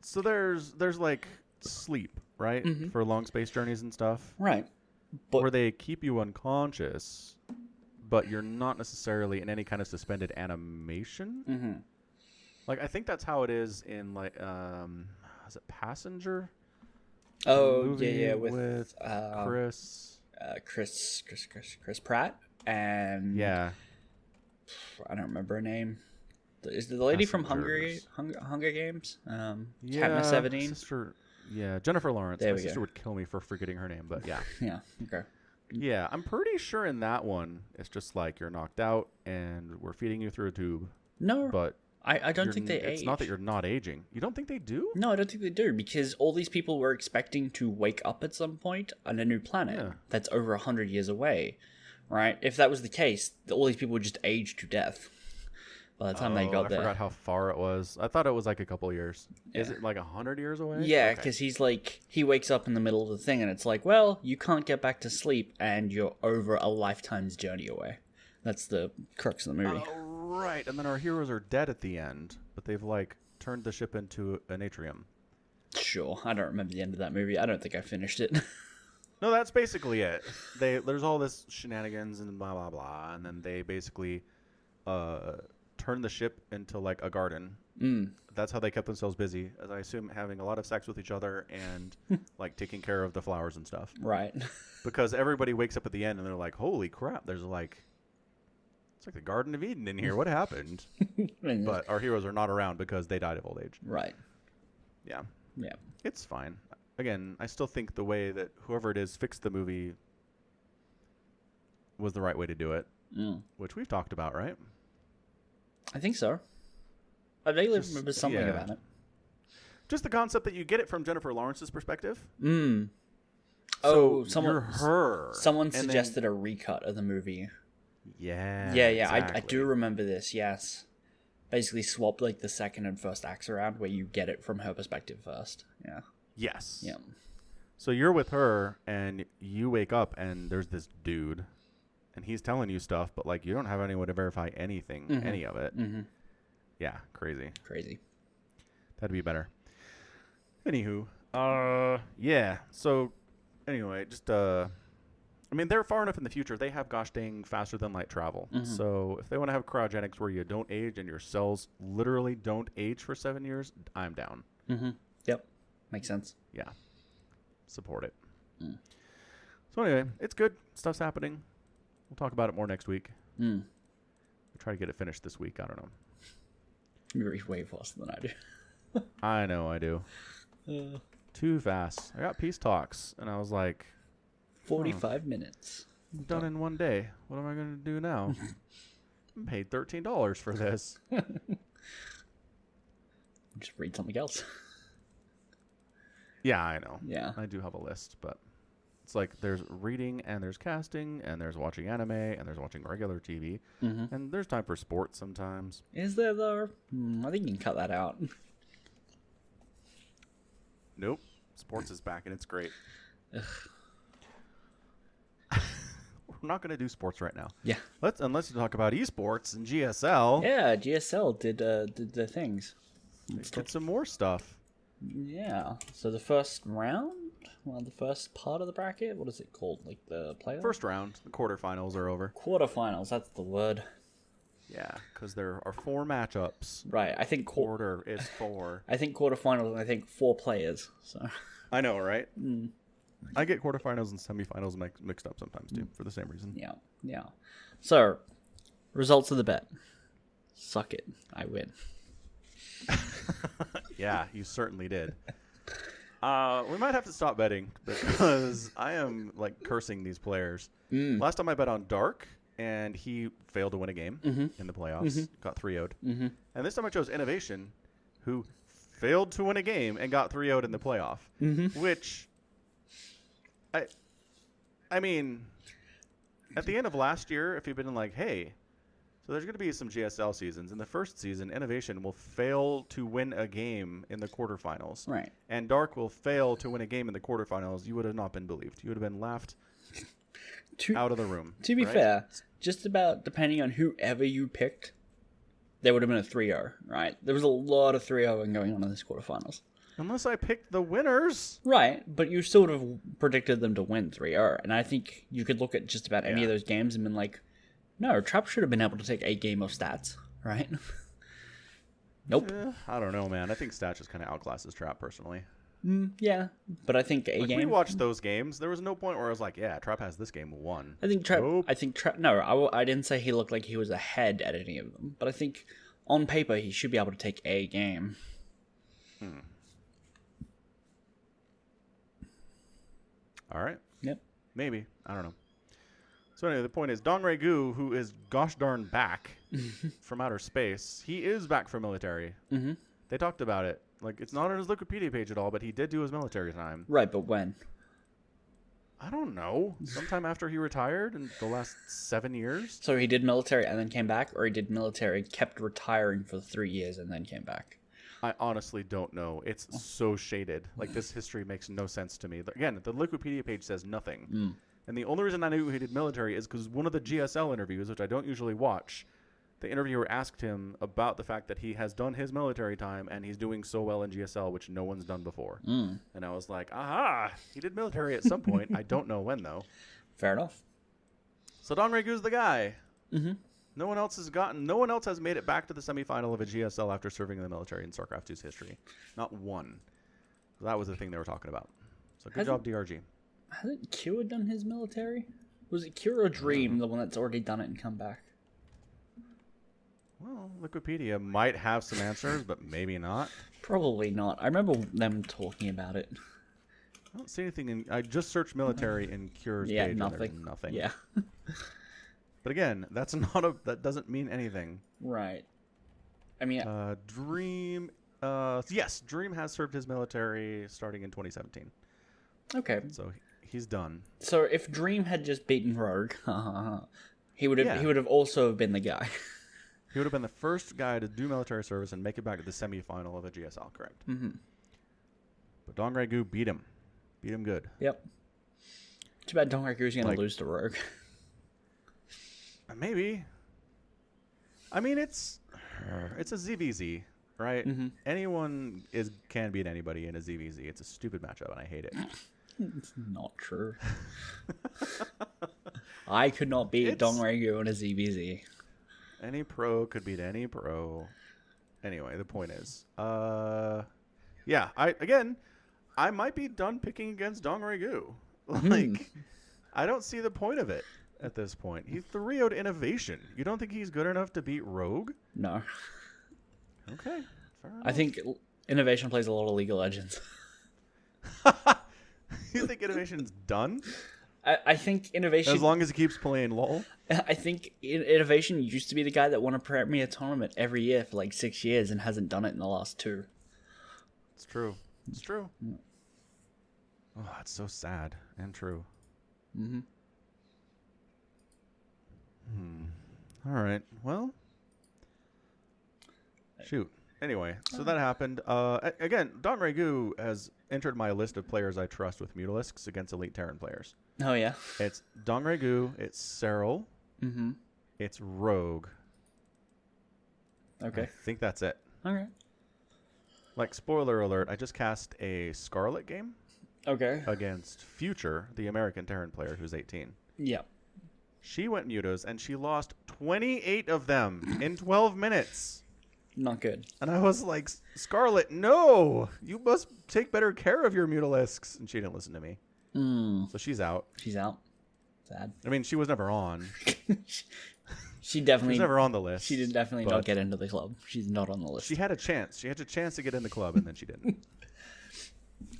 so there's like sleep, right, for long space journeys and stuff, right, but where they keep you unconscious, but you're not necessarily in any kind of suspended animation. Like I think that's how it is in like is it Passenger? oh movie yeah, with Chris. Chris Pratt and Yeah. I don't remember her name. Is it the lady from Passengers. Hunger Games? Yeah. Katniss Everdeen. Sister. Yeah, Jennifer Lawrence. There My we sister go. would kill me for forgetting her name, but yeah. Yeah. Okay. Yeah, I'm pretty sure in that one, it's just like you're knocked out and we're feeding you through a tube. No, But I don't think they it's age. not that you're not aging. You don't think they do? No, I don't think they do because all these people were expecting to wake up at some point on a new planet Yeah. that's over 100 years away, right? If that was the case, all these people would just age to death by the time they got I there. forgot how far it was. I thought it was like a couple years. Is it like 100 years away? Yeah, Okay. because he's like, he wakes up in the middle of the thing and it's like, well, you can't get back to sleep and you're over a lifetime's journey away. That's the crux of the movie. Oh, right. And then our heroes are dead at the end, but they've like turned the ship into an atrium. Sure, I don't remember the end of that movie. I don't think I finished it. No, that's basically it. There's all this shenanigans and blah blah blah, and then they basically turn the ship into like a garden. That's how they kept themselves busy, as I assume having a lot of sex with each other and like taking care of the flowers and stuff. Right. Because everybody wakes up at the end and they're like, "Holy crap! There's like, it's like the Garden of Eden in here. What happened?" But our heroes are not around because they died of old age. Right. Yeah, Yeah. it's fine. Again, I still think the way that whoever it is fixed the movie was the right way to do it, which we've talked about, right? I think so. I vaguely Just- remember something yeah. about it. Just the concept that you get it from Jennifer Lawrence's perspective. Oh, So you're her. Someone and then- suggested a recut of the movie. Yeah. Yeah, exactly. I do remember this, yes. Basically swap like the second and first acts around where you get it from her perspective first. Yeah. Yes. Yeah. So you're with her, and you wake up, and there's this dude, and he's telling you stuff, but like you don't have anyone to verify anything, any of it. Yeah, crazy. Crazy. That'd be better. Anywho, yeah. So, anyway, just I mean, they're far enough in the future. They have gosh dang faster than light travel. So if they want to have cryogenics where you don't age and your cells literally don't age for 7 years, I'm down. Yep. Makes sense. Yeah, support it. So anyway, it's good. Stuff's happening. We'll talk about it more next week. We'll try to get it finished this week. I don't know. You're way faster than I do. I know I do. Too fast. I got peace talks, and I was like, 45 minutes. done in one day. What am I going to do now? I'm paid $13 for this. Just read something else. Yeah, I know. Yeah. I do have a list, but it's like there's reading and there's casting and there's watching anime and there's watching regular TV and there's time for sports sometimes. Is there though? I think you can cut that out. Nope. Sports is back and it's great. We're not going to do sports right now. Yeah. Unless you talk about esports and GSL. Yeah, GSL did their things. Let's get some more stuff. Yeah. So the first round, well, the first part of the bracket, what is it called? Like the playoff? First round, the quarterfinals are over. Quarterfinals, that's the word. Yeah, because there are 4 matchups. Right. I think Quarter is 4. I think quarterfinals, and I think 4 players. So I know, right? I get quarterfinals and semifinals mixed up sometimes too, for the same reason. yeah, yeah. So results of the bet. Suck it. I win. Yeah, you certainly did. We might have to stop betting because I am like cursing these players. Last time I bet on Dark, and he failed to win a game in the playoffs, got 3-0'd. And this time I chose Innovation, who failed to win a game and got 3-0'd in the playoff, which, I mean, at the end of last year, if you'd been like, hey, so there's going to be some GSL seasons. In the first season, Innovation will fail to win a game in the quarterfinals. Right. And Dark will fail to win a game in the quarterfinals. You would have not been believed. You would have been laughed out of the room. To be fair, just about depending on whoever you picked, there would have been a 3-0, right? There was a lot of 3-0 going on in this quarterfinals. Unless I picked the winners. Right, but you sort of predicted them to win 3-0. And I think you could look at just about any of those games and been like, no, Trap should have been able to take a game of Stats, right? Nope. I don't know, man. I think Stats just kind of outclasses Trap, personally. Yeah, but I think a game. We watched those games. There was no point where I was like, yeah, Trap has this game won. I think Trap. Nope. I think Trap. No, I didn't say he looked like he was ahead at any of them, but I think on paper he should be able to take a game. All right. Yep. Maybe. I don't know. So anyway, the point is, Dong Regu, who is gosh darn back from outer space, he is back from military. Mm-hmm. They talked about it. Like, it's not on his Wikipedia page at all, but he did do his military time. Right, but when? I don't know. Sometime after he retired in the last 7 years. So he did military and then came back, or he did military, kept retiring for 3 years and then came back? I honestly don't know. It's so shaded. Like, this history makes no sense to me. Again, the Wikipedia page says nothing. And the only reason I knew he did military is because one of the GSL interviews, which I don't usually watch, the interviewer asked him about the fact that he has done his military time and he's doing so well in GSL, which no one's done before. And I was like, aha, he did military at some point. I don't know when, though. Fair enough. So Dong Regu's the guy. No one else has made it back to the semifinal of a GSL after serving in the military in StarCraft 2's history. Not one. So that was the thing they were talking about. So good job, DRG. Hasn't Kira done his military? Was it Kira or Dream, the one that's already done it and come back? Well, Wikipedia might have some answers, but maybe not. Probably not. I remember them talking about it. I don't see anything I just searched military in Cure's page. Nothing. And there's nothing. Yeah. But again, that doesn't mean anything. Right. I mean, Dream. Yes, Dream has served his military starting in 2017. Okay. So he's done. So if Dream had just beaten Rogue, he would have also been the guy. He would have been the first guy to do military service and make it back to the semifinal of a GSL, correct? Mm-hmm. But Dong Regu beat him. Beat him good. Yep. Too bad Dong Regu is going to lose to Rogue. Maybe. I mean, it's a ZVZ, right? Mm-hmm. Anyone can beat anybody in a ZVZ. It's a stupid matchup, and I hate it. It's not true. I could not beat Dong Regu in a ZVZ. Any pro could beat any pro. Anyway, the point is, I might be done picking against Dong Regu. Like, I don't see the point of it at this point. He's 3-0'd Innovation. You don't think he's good enough to beat Rogue? No. Okay, fair enough. I think Innovation plays a lot of League of Legends. You think Innovation's done? I think Innovation... As long as he keeps playing LoL? I think Innovation used to be the guy that won a Premier Tournament every year for like 6 years and hasn't done it in the last 2. It's true. It's true. Oh, that's so sad and true. All right. Well, shoot. Anyway, so that happened. Again, Dong Regu has entered my list of players I trust with Mutalisks against Elite Terran players. Oh, yeah? It's Dong Regu, it's Serral, it's Rogue. Okay. I think that's it. Okay. Like, spoiler alert, I just cast a Scarlet game against Future, the American Terran player who's 18. Yeah. She went mutas, and she lost 28 of them in 12 minutes. Not good. And I was like, Scarlet, no! You must take better care of your Mutalisks. And she didn't listen to me. So she's out. She's out. Sad. I mean, she was never on. She definitely... She was never on the list. She did definitely not get into the club. She's not on the list. She had a chance. She had a chance to get in the club, and then she didn't.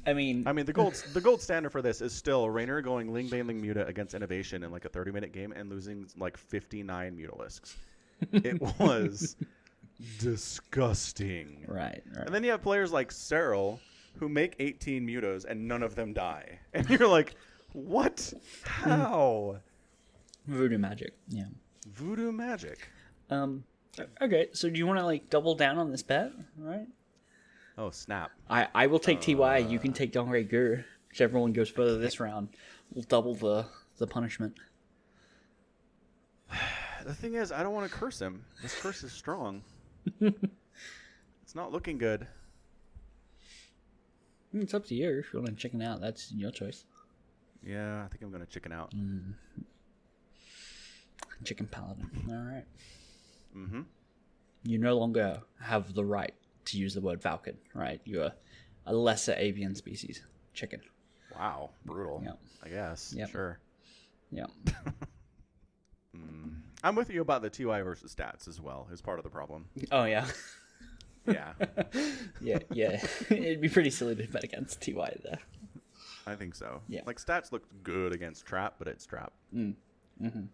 I mean, the gold standard for this is still Rainer going Ling Bang Ling Muta against Innovation in like a 30-minute game and losing like 59 Mutalisks. It was disgusting. Right. And then you have players like Cyril who make 18 Mutas and none of them die. And you're like, what? How? Voodoo magic. Yeah. Voodoo magic. Okay, so do you want to like double down on this bet? All right. Oh, snap. I will take TY. You can take Dongre Gur. Whichever one goes further this round, we'll double the punishment. The thing is, I don't want to curse him. This curse is strong. It's not looking good. It's up to you. If you want to chicken out, that's your choice. Yeah, I think I'm going to chicken out. Chicken paladin. All right. Mm-hmm. You no longer have the right to use the word falcon, right? You're a lesser avian species. Chicken. Wow. Brutal. Yep. I guess. Yep. Sure. Yeah. I'm with you about the TY versus stats as well. Is part of the problem. Oh, yeah. Yeah. yeah. It'd be pretty silly to bet against TY there. I think so. Yeah. Like, stats looked good against Trap, but it's Trap. Mm-hmm.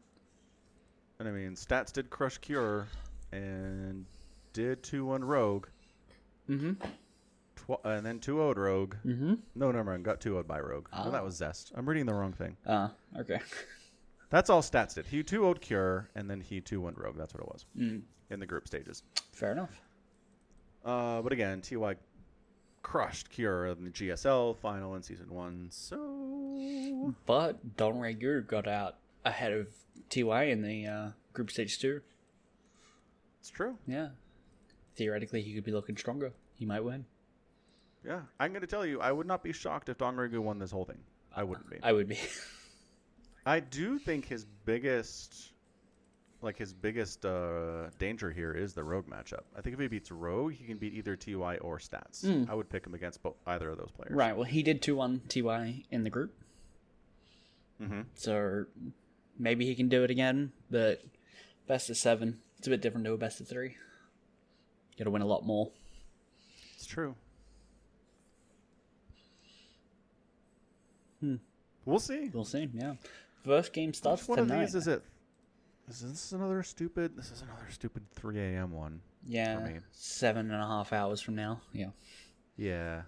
And I mean, stats did crush Cure and did 2-1 Rogue. Mm-hmm. And then 2-0'd Rogue. Mm-hmm. No, never mind. Got 2-0'd by Rogue. No, that was Zest. I'm reading the wrong thing. Okay. That's all stats did. He 2-0'd Cure, and then he 2-1 Rogue. That's what it was in the group stages. Fair enough. But again, TY crushed Cure in the GSL final in Season 1, so... But Don Ragur got out ahead of TY in the group stage 2. It's true. Yeah. Theoretically, he could be looking stronger. He might win. Yeah. I'm going to tell you, I would not be shocked if Don Ragu won this whole thing. I wouldn't be. I would be. I do think his biggest danger here is the Rogue matchup. I think if he beats Rogue, he can beat either TY or Stats. I would pick him against either of those players. Right. Well, he did 2-1 TY in the group. Mm-hmm. So maybe he can do it again, but best of 7. It's a bit different to a best of 3. Got to win a lot more. It's true. We'll see. We'll see. Yeah. First game starts Which one tonight. of these is it? Is this another stupid? This is another stupid 3 a.m. one. Yeah. For me. 7.5 hours from now. Yeah. Yeah.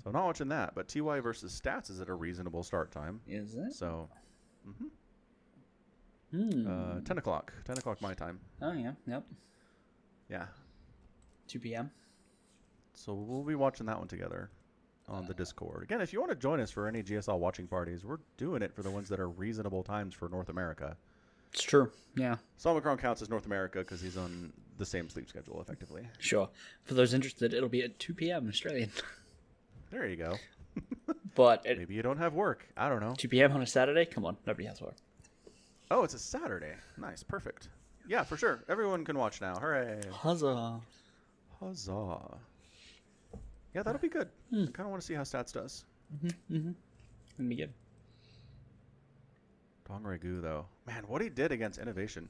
So I'm not watching that, but TY versus Stats is at a reasonable start time. Is it? So, 10 o'clock. 10 o'clock my time. Oh, yeah. Yep. Yeah. 2 p.m. So we'll be watching that one together on the Discord. Again, if you want to join us for any GSL watching parties, we're doing it for the ones that are reasonable times for North America. It's true. Yeah. So Omicron counts as North America because he's on the same sleep schedule, effectively. Sure. For those interested, it'll be at 2 p.m. Australian. There you go. But Maybe you don't have work. I don't know. 2 p.m. on a Saturday? Come on. Nobody has work. Oh, it's a Saturday. Nice. Perfect. Yeah, for sure. Everyone can watch now. Hooray. Huzzah. Huzzah. Yeah, that'll be good. I kind of want to see how Stats does. Gonna be good. Dong Ragu, though. Man, what he did against Innovation.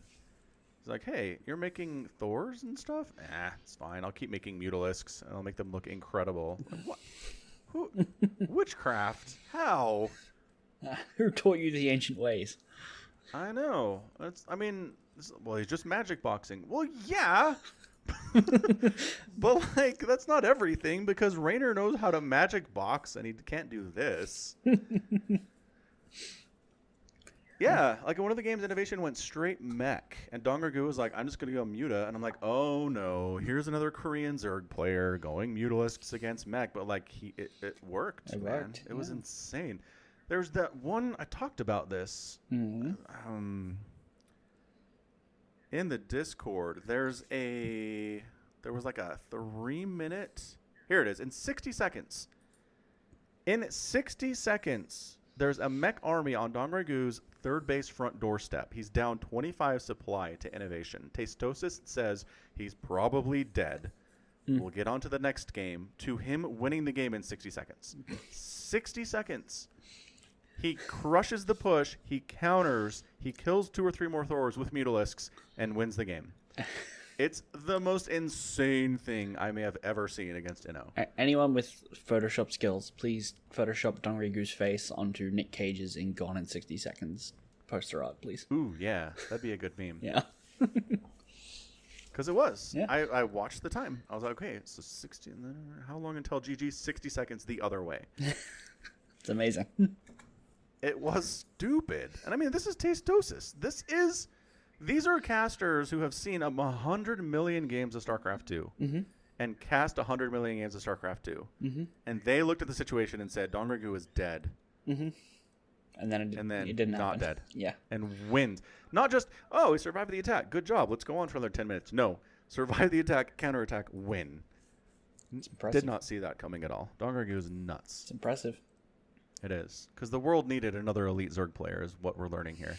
He's like, hey, you're making Thors and stuff? It's fine. I'll keep making Mutalisks, and I'll make them look incredible. Like, what? Who? Witchcraft? How? Who taught you the ancient ways? I know. Well, he's just magic boxing. Well, yeah. But, like, that's not everything, because Rainer knows how to magic box, and he can't do this. Yeah, like in one of the games, Innovation went straight mech, and Dongargu was like, I'm just going to go Muta, and I'm like, oh no, here's another Korean Zerg player going Mutalisks against mech, but like, it worked, It man. worked, It was insane. There's that one, I talked about this, in the Discord, there was like a 3-minute, here it is, in 60 seconds. In 60 seconds, there's a mech army on Dongragu's third base front doorstep. He's down 25 supply to Innovation. Tastosis says he's probably dead. We'll get on to the next game, to him winning the game in 60 seconds. 60 seconds. He crushes the push, he counters, he kills 2 or 3 more Thors with Mutalisks, and wins the game. It's the most insane thing I may have ever seen against Inno. Anyone with Photoshop skills, please Photoshop Dongrygu's face onto Nick Cage's in Gone in 60 Seconds poster art, please. Ooh, yeah. That'd be a good meme. Yeah. Because it was. Yeah. I watched the time. I was like, okay, so 60. How long until GG? 60 seconds the other way. It's amazing. It was stupid. And I mean, this is Tastosis. These are casters who have seen 100 million games of StarCraft 2 and cast 100 million games of StarCraft 2. And they looked at the situation and said, Dongrygu is dead. And then it didn't not happen. dead. Yeah. And wins. Not just, oh, we survived the attack. Good job. Let's go on for another 10 minutes. No. Survive the attack, counterattack, win. It's impressive. Did not see that coming at all. Dongrygu is nuts. It's impressive. It is. Because the world needed another elite Zerg player is what we're learning here.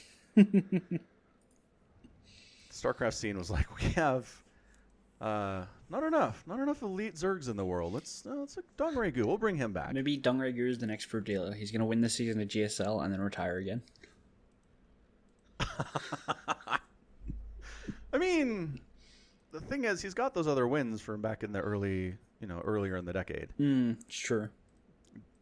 StarCraft scene was like, we have not enough elite Zergs in the world. Let's like Dongrygu. We'll bring him back. Maybe Dongrygu is the next fruit dealer. He's going to win this season of GSL and then retire again. I mean, the thing is, he's got those other wins from back in the earlier in the decade. It's true.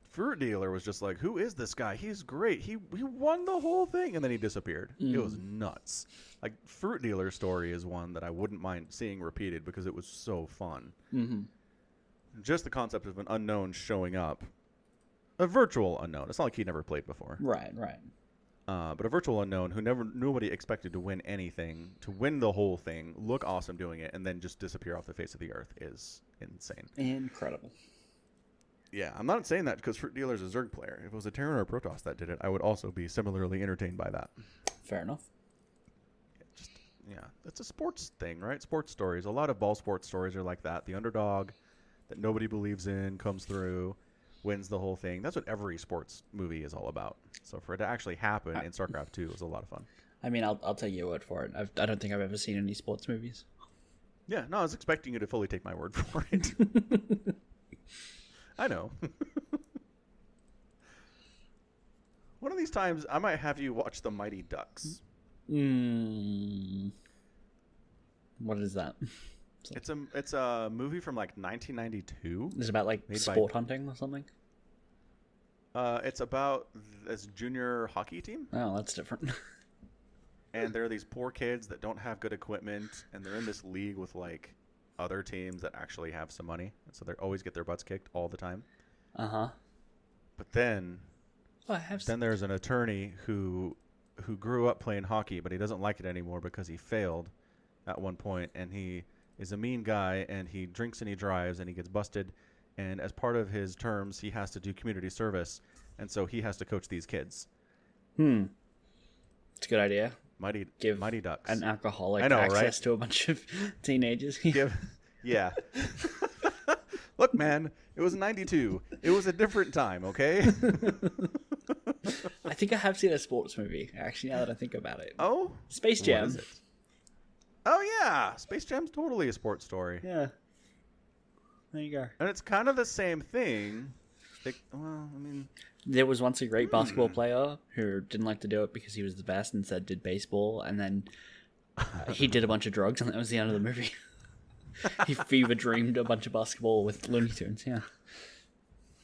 Fruit Dealer was just like, who is this guy? He's great. He won the whole thing, and then he disappeared. It was nuts. Like, Fruit Dealer's story is one that I wouldn't mind seeing repeated because it was so fun. Just the concept of an unknown showing up. A virtual unknown. It's not like he never played before. Right. But a virtual unknown who nobody expected to win anything, to win the whole thing, look awesome doing it, and then just disappear off the face of the earth is insane. Incredible. Yeah, I'm not saying that because Fruit Dealer's a Zerg player. If it was a Terran or a Protoss that did it, I would also be similarly entertained by that. Fair enough. Yeah, it's a sports thing, right? Sports stories. A lot of ball sports stories are like that. The underdog that nobody believes in comes through, wins the whole thing. That's what every sports movie is all about. So for it to actually happen in StarCraft 2 was a lot of fun. I mean, I'll take your word for it. I don't think I've ever seen any sports movies. Yeah, no, I was expecting you to fully take my word for it. I know. One of these times, I might have you watch The Mighty Ducks. What is that? It's a movie from like 1992. Is it about like sport hunting or something? It's about this junior hockey team. Oh, that's different. And there are these poor kids that don't have good equipment, and they're in this league with like other teams that actually have some money, and so they always get their butts kicked all the time. But then there's an attorney who grew up playing hockey, but he doesn't like it anymore because he failed at one point, and he is a mean guy, and he drinks and he drives, and he gets busted, and as part of his terms, he has to do community service, and so he has to coach these kids. It's a good idea. Give Mighty Ducks an alcoholic access to a bunch of teenagers. Yeah. Look, man, it was 92. It was a different time, okay? I think I have seen a sports movie, actually, now that I think about it. Oh? Space Jam. What is it? Oh, yeah. Space Jam's totally a sports story. Yeah. There you go. And it's kind of the same thing. There was once a great basketball player who didn't like to do it because he was the best and said did baseball, and then he did a bunch of drugs, and that was the end of the movie. He fever dreamed a bunch of basketball with Looney Tunes, yeah.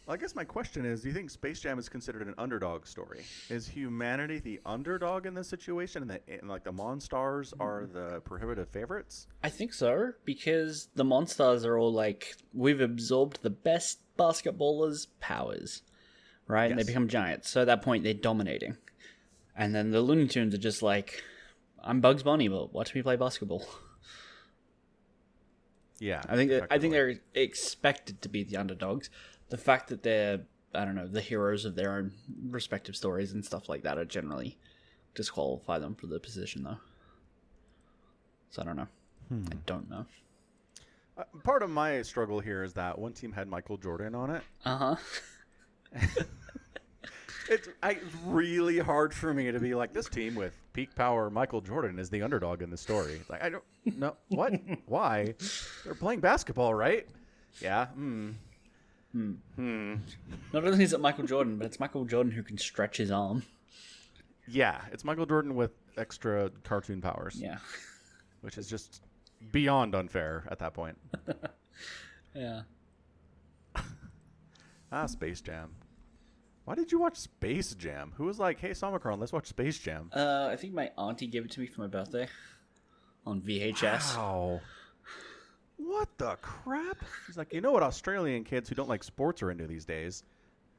Well, I guess my question is, do you think Space Jam is considered an underdog story? Is humanity the underdog in this situation, and like the Monstars are the prohibitive favorites? I think so, because the Monstars are all like, we've absorbed the best basketballers' powers, right? Yes. And they become giants. So at that point, they're dominating. And then the Looney Tunes are just like, I'm Bugs Bunny, but watch me play basketball. Yeah, I think they're expected to be the underdogs. The fact that they're, I don't know, the heroes of their own respective stories and stuff like that are generally disqualify them for the position, though. So I don't know. I don't know. Part of my struggle here is that one team had Michael Jordan on it. It's really hard for me to be like, this team with peak power Michael Jordan is the underdog in the story. It's like, I don't know. What? Why? They're playing basketball, right? Yeah. Not only is it Michael Jordan, but it's Michael Jordan who can stretch his arm. Yeah, it's Michael Jordan with extra cartoon powers. Yeah. Which is just beyond unfair at that point. Yeah. Space Jam. Why did you watch Space Jam? Who was like, hey, Somicron, let's watch Space Jam? I think my auntie gave it to me for my birthday on VHS. Wow. What the crap? She's like, you know what Australian kids who don't like sports are into these days?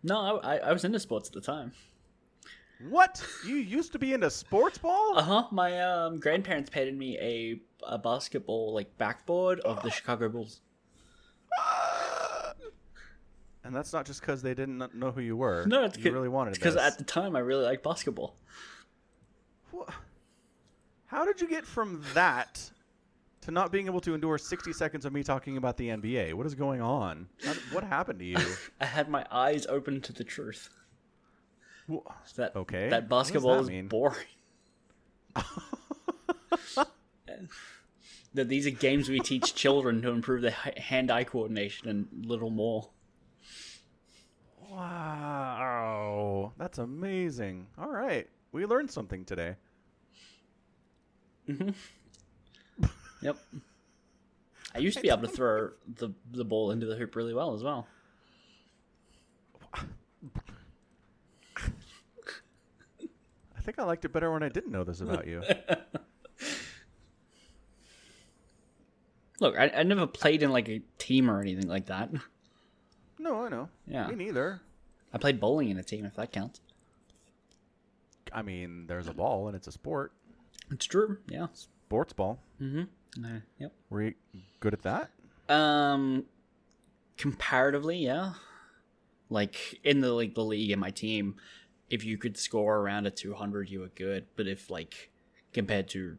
No, I was into sports at the time. What? You used to be into sports ball? Uh-huh. My grandparents painted me a basketball like backboard of the Chicago Bulls. And that's not just because they didn't know who you were. No, it's you really wanted because this. at the time I really liked basketball. How did you get from that to not being able to endure 60 seconds of me talking about the NBA? What is going on? What happened to you? I had my eyes open to the truth. Okay. That basketball what does that is mean? boring. That these are games we teach children to improve their hand-eye coordination and little more. Wow. That's amazing. All right. We learned something today. Mm-hmm. Yep. I used to be able to throw the ball into the hoop really well as well. I think I liked it better when I didn't know this about you. Look, I never played in like a team or anything like that. No, I know. Yeah. Me neither. I played bowling in a team, if that counts. I mean, there's a ball and it's a sport. It's true, yeah. Sports ball. Mm-hmm. Yep. Were you good at that? Comparatively, yeah. Like in the league in my team, if you could score around a 200, you were good. But if like compared to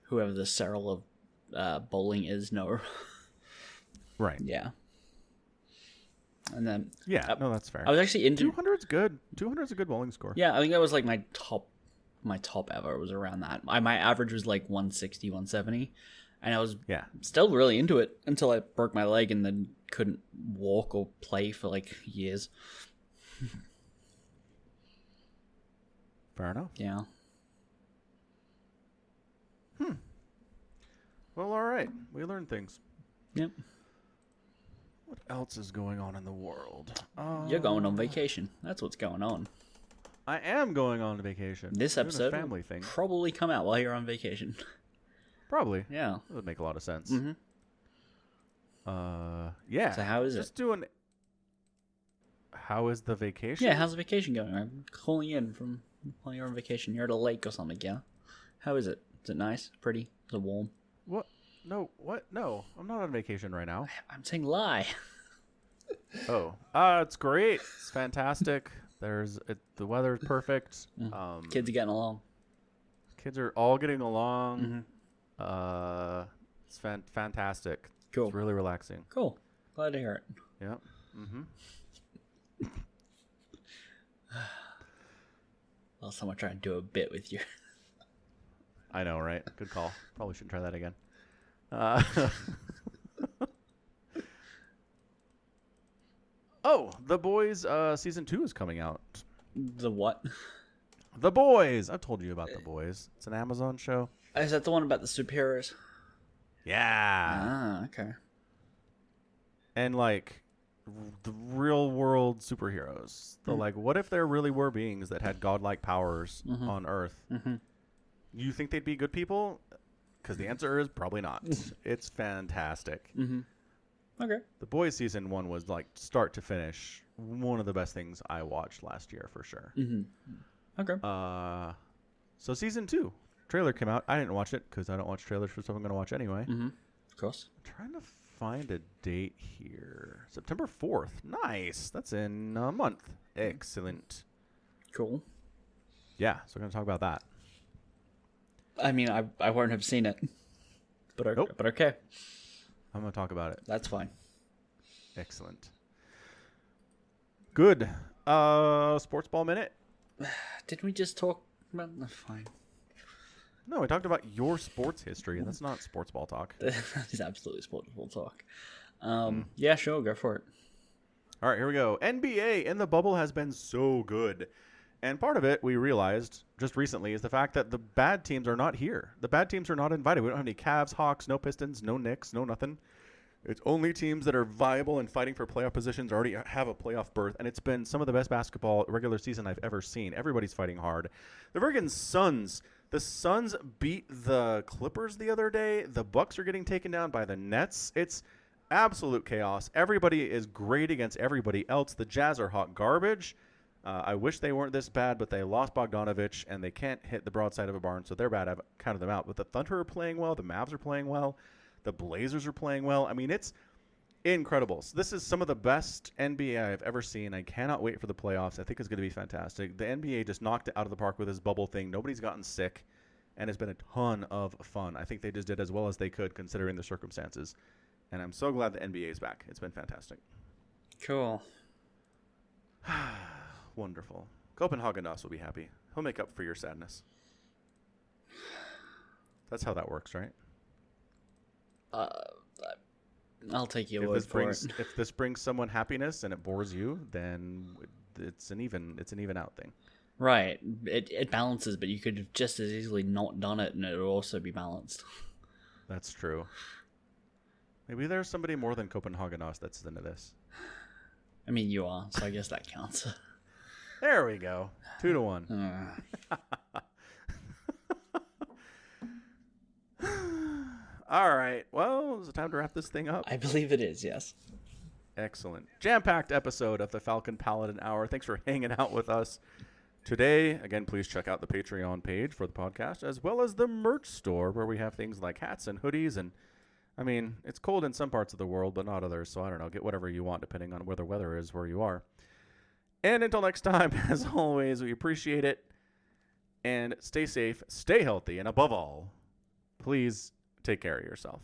whoever the Cyril of bowling is, no. Right. Yeah. And then no, that's fair. I was actually into 200's good. 200's a good bowling score. Yeah, I think that was like my top ever was around that. My average was like 160, 170, and I was still really into it until I broke my leg and then couldn't walk or play for like years. Fair enough. Yeah. Well, all right. We learned things. Yep. What else is going on in the world? You're going on vacation. That's what's going on. I am going on vacation. This Doing a episode family thing. probably come out while you're on vacation. Probably. Yeah. That would make a lot of sense. Mm-hmm. Yeah. So how is Just it? doing. How is the vacation? Yeah, how's the vacation going? I'm calling in from while you're on vacation. You're at a lake or something, yeah? How is it? Is it nice? Pretty? Is it warm? What? No. What? No. I'm not on vacation right now. I'm saying lie. Oh. It's great. It's fantastic. The weather's perfect. Kids are getting along. Kids are all getting along. It's fantastic. Cool. It's really relaxing. Cool. Glad to hear it. Yeah. Mm-hmm. Well, someone trying to do a bit with you. I know, right? Good call. Probably shouldn't try that again. Oh, The Boys season 2 is coming out. The what? The Boys. I've told you about The Boys. It's an Amazon show. Is that the one about the superheroes? Yeah. Ah, okay. And like the real world superheroes. The like, what if there really were beings that had godlike powers on Earth? You think they'd be good people? Because the answer is probably not. It's fantastic. Okay. The Boys season 1 was like start to finish one of the best things I watched last year for sure. Okay. So season 2 trailer came out. I didn't watch it because I don't watch trailers for stuff I'm going to watch anyway. Of course. I'm trying to find a date here. September 4th. Nice. That's in a month. Excellent. Cool. Yeah, so we're going to talk about that. I mean, I won't have seen it, but Nope. but okay, I'm going to talk about it. that's fine. Excellent. Good. Sports ball minute? Didn't we just talk about? Fine. No, we talked about your sports history. That's not sports ball talk. That is absolutely sportsful talk. Yeah, sure, go for it. All right, here we go. NBA in the bubble has been so good. And part of it, we realized just recently, is the fact that the bad teams are not here. The bad teams are not invited. We don't have any Cavs, Hawks, no Pistons, no Knicks, no nothing. It's only teams that are viable and fighting for playoff positions already have a playoff berth. And it's been some of the best basketball regular season I've ever seen. Everybody's fighting hard. The friggin' Suns. The Suns beat the Clippers the other day. The Bucks are getting taken down by the Nets. It's absolute chaos. Everybody is great against everybody else. The Jazz are hot garbage. I wish they weren't this bad, but they lost Bogdanovich, and they can't hit the broadside of a barn, so they're bad. I've counted them out. But the Thunder are playing well. The Mavs are playing well. The Blazers are playing well. I mean, it's incredible. So this is some of the best NBA I've ever seen. I cannot wait for the playoffs. I think it's going to be fantastic. The NBA just knocked it out of the park with this bubble thing. Nobody's gotten sick, and it's been a ton of fun. I think they just did as well as they could considering the circumstances, and I'm so glad the NBA is back. It's been fantastic. Cool. Wonderful. Copenhagen Us will be happy. He'll make up for your sadness. That's how that works, right? I'll take your word for it. If this brings someone happiness and it bores you, then it's an even out thing. Right. It balances, but you could have just as easily not done it and it would also be balanced. That's true. Maybe there's somebody more than Copenhagen Us that's into this. I mean, you are, so I guess that counts. There we go. 2-1. All right. Well, is it time to wrap this thing up? I believe it is, yes. Excellent. Jam-packed episode of the Falcon Paladin Hour. Thanks for hanging out with us today. Again, please check out the Patreon page for the podcast, as well as the merch store, where we have things like hats and hoodies. And, I mean, it's cold in some parts of the world, but not others. So, I don't know. Get whatever you want, depending on where the weather is where you are. And until next time, as always, we appreciate it. And stay safe, stay healthy, and above all, please take care of yourself.